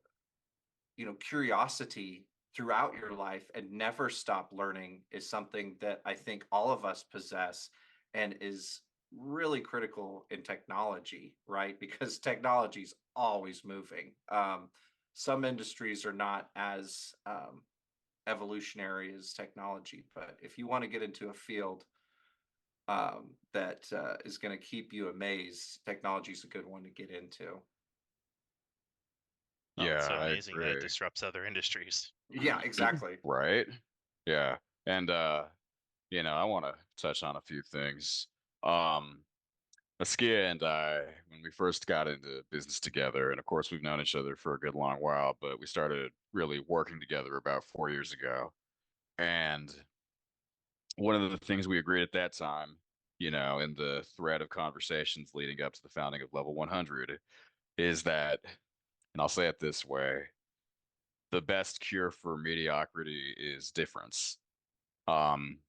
curiosity throughout your life and never stop learning is something that I think all of us possess and is really critical in technology, right? Because technology is always moving. Some industries are not as evolutionary as technology, but if you want to get into a field that is going to keep you amazed, technology is a good one to get into. Oh, it's Yeah, so I amazing that it agree. disrupts other industries. Yeah, exactly. Right? Yeah. And I want to touch on a few things. Um, Askia and I, when we first got into business together, and of course we've known each other for a good long while, but we started really working together about 4 years ago. And one of the things we agreed at that time, in the thread of conversations leading up to the founding of Level 100, is that, and I'll say it this way, the best cure for mediocrity is difference. Um,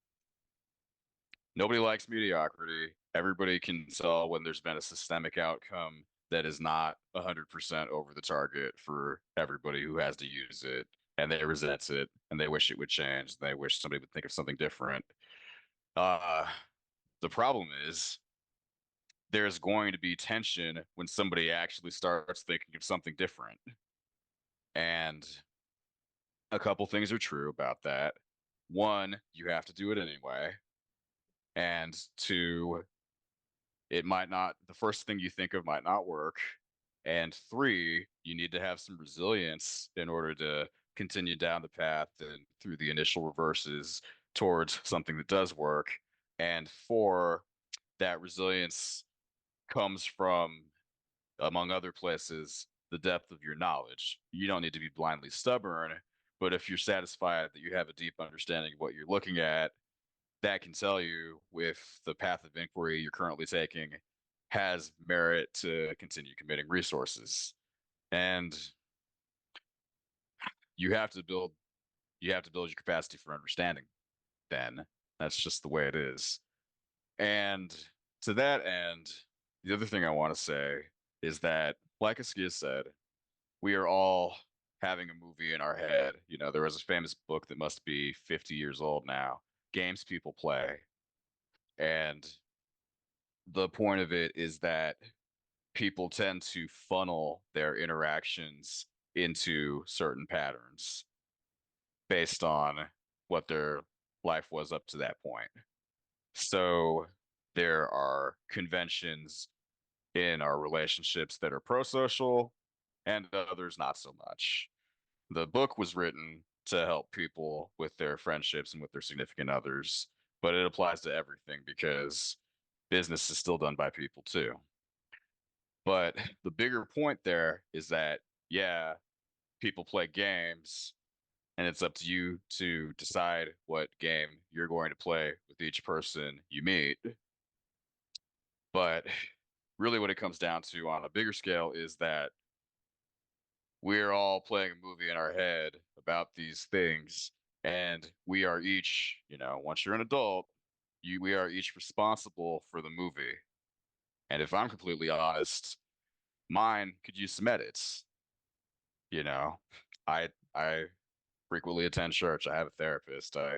Nobody likes mediocrity. Everybody can tell when there's been a systemic outcome that is not 100% over the target for everybody who has to use it, and they resent it, and they wish it would change, and they wish somebody would think of something different. Uh, the problem is there's going to be tension when somebody actually starts thinking of something different. And a couple things are true about that. One, you have to do it anyway. And two, it might not, the first thing you think of might not work. And three, you need to have some resilience in order to continue down the path and through the initial reverses towards something that does work. And four, that resilience comes from, among other places, the depth of your knowledge. You don't need to be blindly stubborn, but if you're satisfied that you have a deep understanding of what you're looking at, that can tell you if the path of inquiry you're currently taking has merit to continue committing resources. And you have to build your capacity for understanding then. That's just the way it is. And to that end, the other thing I want to say is that, like Askia said, we are all having a movie in our head. There was a famous book that must be 50 years old now, Games People Play. And the point of it is that people tend to funnel their interactions into certain patterns based on what their life was up to that point. So there are conventions in our relationships that are pro-social and others not so much. The book was written to help people with their friendships and with their significant others, but it applies to everything because business is still done by people too. But the bigger point there is that, yeah, people play games, and it's up to you to decide what game you're going to play with each person you meet. But really, what it comes down to on a bigger scale is that we're all playing a movie in our head about these things, and we are each, once you're an adult, we are each responsible for the movie. And if I'm completely honest, mine could use some edits. You know, I frequently attend church. I have a therapist. I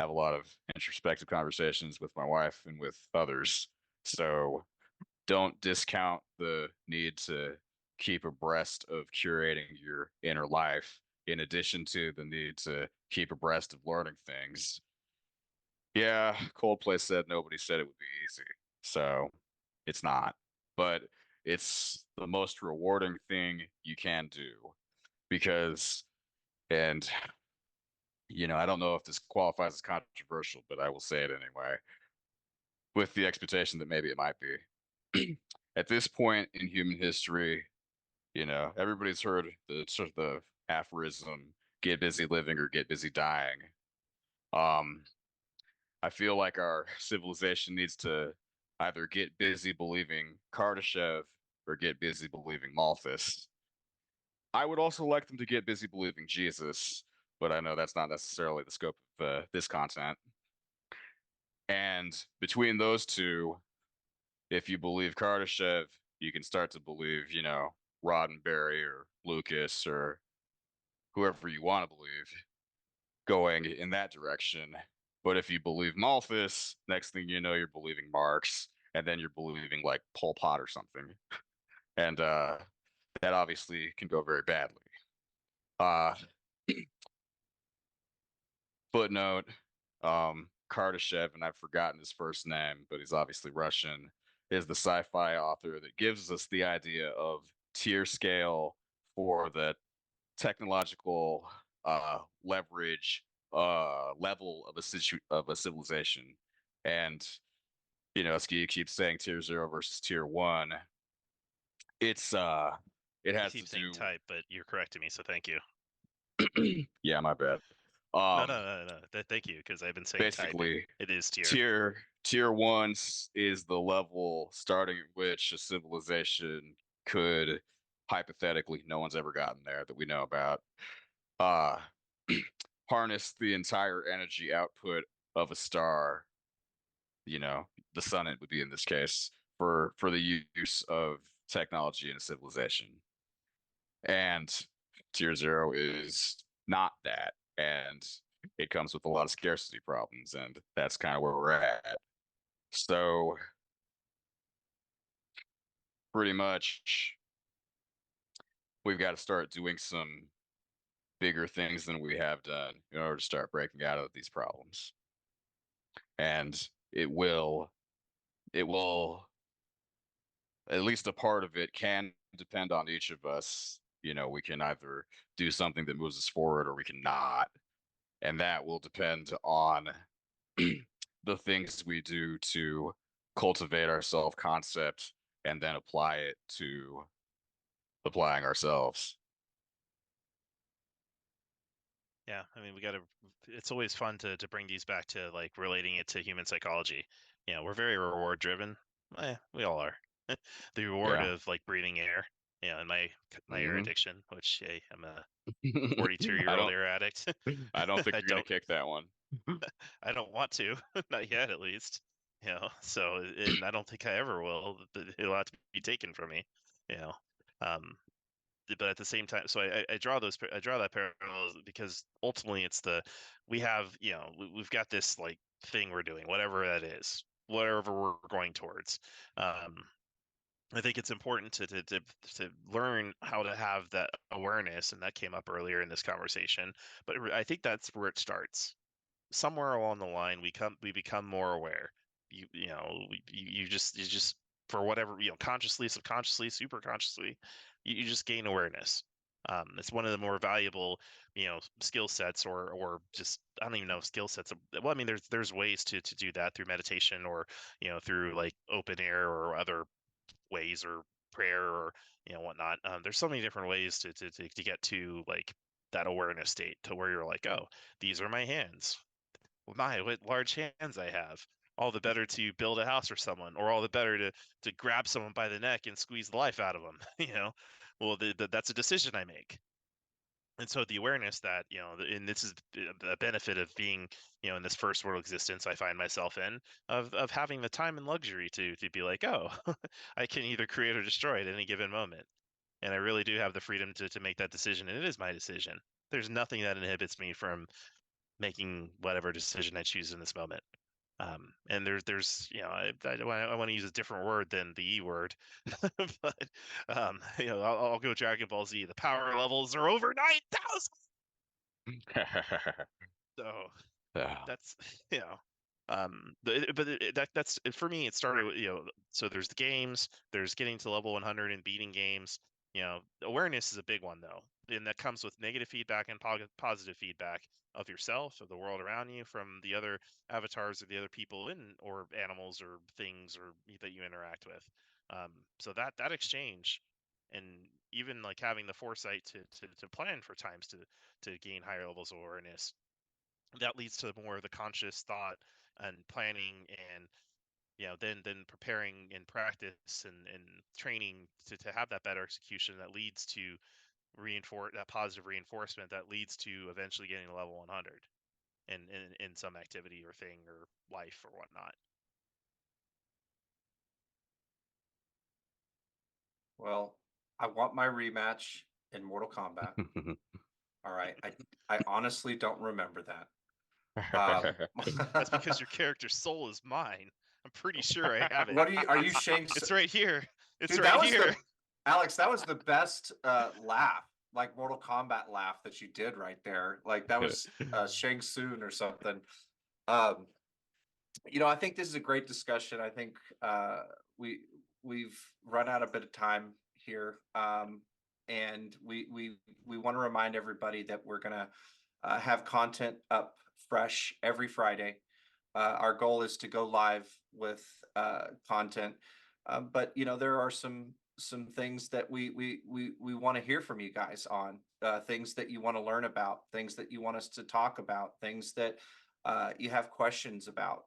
have a lot of introspective conversations with my wife and with others. So don't discount the need to keep abreast of curating your inner life, in addition to the need to keep abreast of learning things. Yeah, Coldplay said nobody said it would be easy. So it's not. But it's the most rewarding thing you can do because, and I don't know if this qualifies as controversial, but I will say it anyway, with the expectation that maybe it might be. At this point in human history, everybody's heard the sort of the aphorism, get busy living or get busy dying. Um, I feel like our civilization needs to either get busy believing Kardashev or get busy believing Malthus. I would also like them to get busy believing Jesus, but I know that's not necessarily the scope of this content. And between those two, if you believe Kardashev, you can start to believe, Roddenberry or Lucas or whoever you want to believe going in that direction. But if you believe Malthus, next thing you know, you're believing Marx, and then you're believing like Pol Pot or something. And that obviously can go very badly. Uh, Footnote, Kardashev, and I've forgotten his first name, but he's obviously Russian, is the sci-fi author that gives us the idea of tier scale for the technological leverage level of a civilization. And Ski keeps saying tier 0 versus tier 1. It's it I has to keep saying do. type, but you're correcting me, so thank you. Yeah, my bad. No. Thank you, because I've been saying type. Basically, It is tier. tier 1 is the level starting at which a civilization could hypothetically, no one's ever gotten there that we know about, uh harness the entire energy output of a star, the sun it would be in this case, for the use of technology in a civilization. And tier 0 is not that, and it comes with a lot of scarcity problems, and that's kind of where we're at. So pretty much we've got to start doing some bigger things than we have done in order to start breaking out of these problems. And it will at least a part of it can depend on each of us. We can either do something that moves us forward or we can not. And that will depend on the things we do to cultivate our self concept and then apply it to applying ourselves. Yeah, I mean, we got to. It's always fun to bring these back to like relating it to human psychology. We're very reward driven. We all are. The reward Yeah. of like breathing air. And my air Hmm. addiction, which hey, I'm a 42-year-old I air addict. I don't think I you're gonna don't kick that one. I don't want to, not yet at least. So and I don't think I ever will. It'll have to be taken from me. You know, um, but at the same time, so I draw that parallel because ultimately it's we have we've got this like thing we're doing, whatever that is, whatever we're going towards. I think it's important to learn how to have that awareness, and that came up earlier in this conversation. But I think that's where it starts. somewhere along the line we become more aware. You just for whatever, consciously, subconsciously, super consciously, you just gain awareness. It's one of the more valuable, skill sets, or just, I don't even know, skill sets. Well, I mean, there's ways to do that through meditation, or through like open air or other ways, or prayer, or whatnot. There's so many different ways to get to like that awareness state, to where you're like, oh, these are my hands. My, what large hands I have. All the better to build a house for someone, or all the better to grab someone by the neck and squeeze the life out of them. Well, that's a decision I make. And so the awareness that, and this is the benefit of being, in this first world existence I find myself in, of having the time and luxury to be like, oh, I can either create or destroy at any given moment. And I really do have the freedom to make that decision, and it is my decision. There's nothing that inhibits me from making whatever decision I choose in this moment. And there's I want to use a different word than the E word, but I'll go Dragon Ball Z. The power levels are over 9,000. So Yeah. that's that's for me. It started with, so there's the games, there's getting to level 100 and beating games. Awareness is a big one, though, and that comes with negative feedback and positive feedback of yourself, of the world around you, from the other avatars, or the other people or animals or things, or that you interact with. So that exchange, and even like having the foresight to plan for times to gain higher levels of awareness, that leads to more of the conscious thought and planning, and then preparing in practice, and training to have that better execution, that leads to reinforce that positive reinforcement, that leads to eventually getting to level 100 in some activity or thing or life or whatnot. Well, I want my rematch in Mortal Kombat. All right. I honestly don't remember that. That's because your character's soul is mine. I'm pretty sure I have it. What are you Shang? It's right here. It's Dude, right that was here. Alex, that was the best laugh, like Mortal Kombat laugh that you did right there. Like that was Shang Tsung or something. Um, I think this is a great discussion. I think we've run out a bit of time here, and we want to remind everybody that we're gonna have content up fresh every Friday. Our goal is to go live with content, but there are some things that we want to hear from you guys on, things that you want to learn about, things that you want us to talk about, things that you have questions about.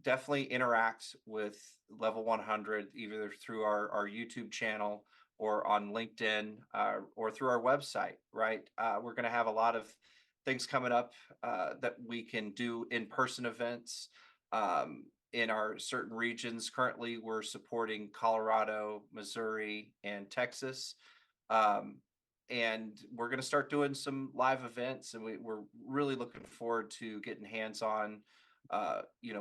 Definitely interact with Level 100 either through our YouTube channel, or on LinkedIn, or through our website. Right, we're going to have a lot of things coming up that we can do in-person events in our certain regions. Currently, we're supporting Colorado, Missouri, and Texas. Um, and we're going to start doing some live events, and we're really looking forward to getting hands-on,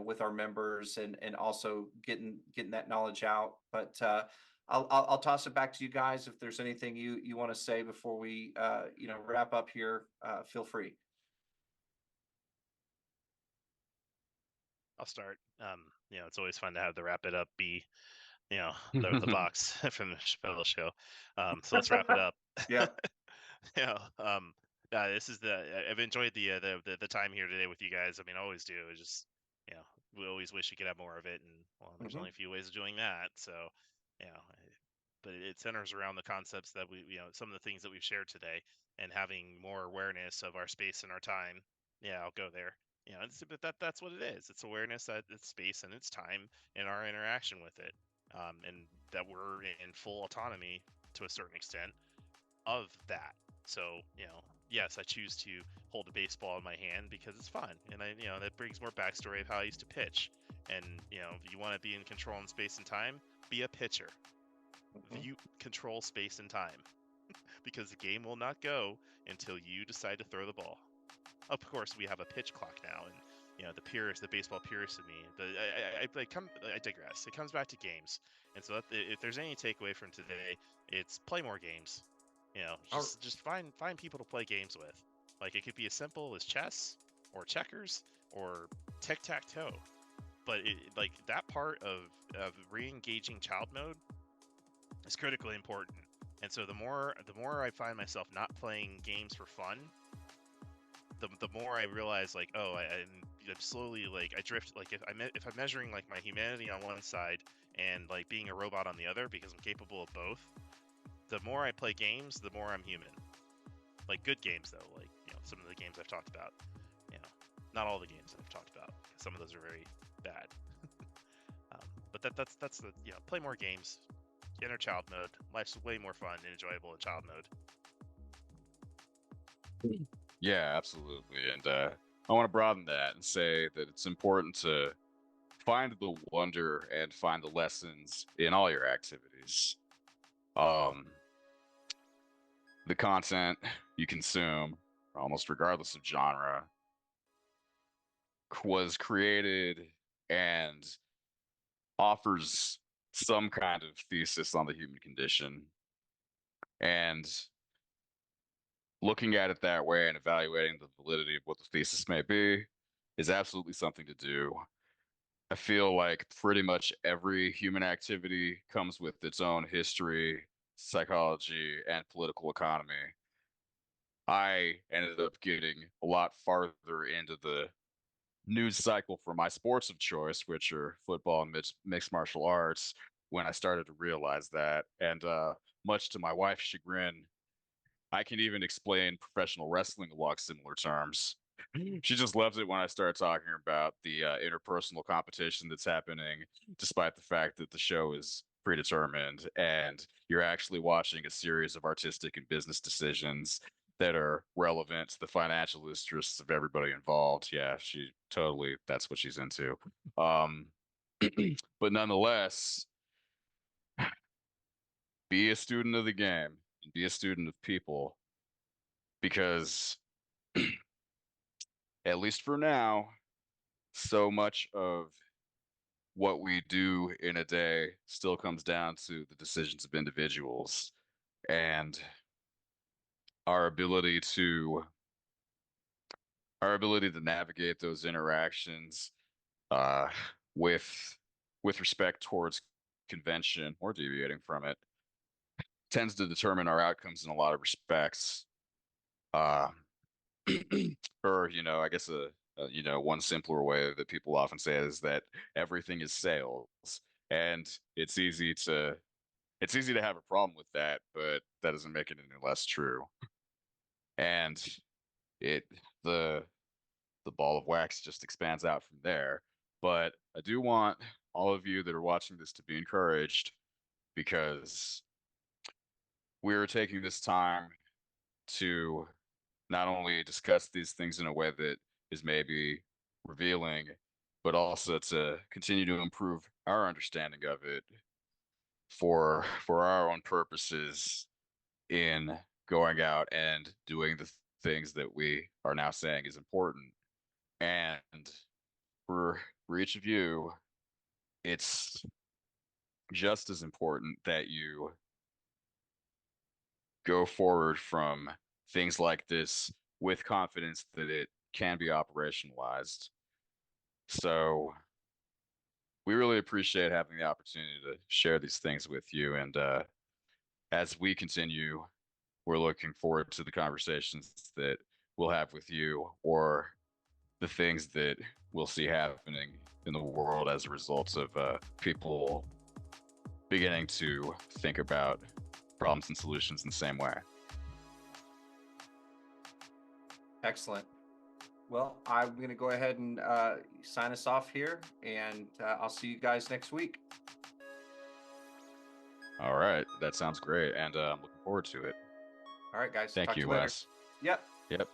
with our members, and also getting that knowledge out. But I'll toss it back to you guys. If there's anything you want to say before we wrap up here, feel free. I'll start. It's always fun to have the wrap it up be, the box from the Chappelle show. So let's wrap it up. Yeah. This is I've enjoyed the time here today with you guys. I mean, I always do. It's just, we always wish we could have more of it, and well, there's only a few ways of doing that. So, but it centers around the concepts that some of the things that we've shared today, and having more awareness of our space and our time. Yeah, I'll go there. But that's what it is. It's awareness that it's space and it's time, and our interaction with it, and that we're in full autonomy to a certain extent of that. So, yes, I choose to hold a baseball in my hand because it's fun, and that brings more backstory of how I used to pitch. And if you want to be in control in space and time, be a pitcher. You control space and time, because the game will not go until you decide to throw the ball. Of course, we have a pitch clock now, and the baseball purist in me. I digress. It comes back to games, and so if there's any takeaway from today, it's play more games. Just find people to play games with. Like, it could be as simple as chess, or checkers or tic-tac-toe. But like that part of re-engaging child mode is critically important. And so the more I find myself not playing games for fun, the more I realize, like, oh, I'm slowly, like, I drift. Like, if I'm measuring like my humanity on one side and like being a robot on the other, because I'm capable of both, the more I play games, the more I'm human. Like good games though, like, you know, some of the games I've talked about. You know, not all the games I've talked about, because some of those are very bad. But that's the, you know, play more games, enter child mode. Life's way more fun and enjoyable in child mode. Yeah, absolutely. And I want to broaden that and say that it's important to find the wonder and find the lessons in all your activities. The content you consume, almost regardless of genre, was created and offers some kind of thesis on the human condition. And looking at it that way and evaluating the validity of what the thesis may be is absolutely something to do. I feel like pretty much every human activity comes with its own history, psychology, and political economy. I ended up getting a lot farther into the news cycle for my sports of choice, which are football and mixed martial arts, when I started to realize that. And much to my wife's chagrin, I can even explain professional wrestling along similar terms. She just loves it when I start talking about the interpersonal competition that's happening, despite the fact that the show is predetermined and you're actually watching a series of artistic and business decisions that are relevant to the financial interests of everybody involved. Yeah, she totally, that's what she's into. But nonetheless, be a student of the game and be a student of people, because at least for now, so much of what we do in a day still comes down to the decisions of individuals and our ability to navigate those interactions uh, with respect towards convention or deviating from it tends to determine our outcomes in a lot of respects. Uh, or, you know, I guess you know, one simpler way that people often say is that everything is sales, and it's easy to have a problem with that, but that doesn't make it any less true. And it the ball of wax just expands out from there. But I do want all of you that are watching this to be encouraged, because we're taking this time to not only discuss these things in a way that is maybe revealing, but also to continue to improve our understanding of it for our own purposes in going out and doing the things that we are now saying is important. And for each of you, it's just as important that you go forward from things like this with confidence that it can be operationalized. So we really appreciate having the opportunity to share these things with you. And as we continue, we're looking forward to the conversations that we'll have with you, or the things that we'll see happening in the world as a result of people beginning to think about problems and solutions in the same way. Excellent. Well, I'm going to go ahead and sign us off here, and I'll see you guys next week. All right, that sounds great, and I'm looking forward to it. All right, guys. Thank Talk you, to you later. Wes. Yep. Yep.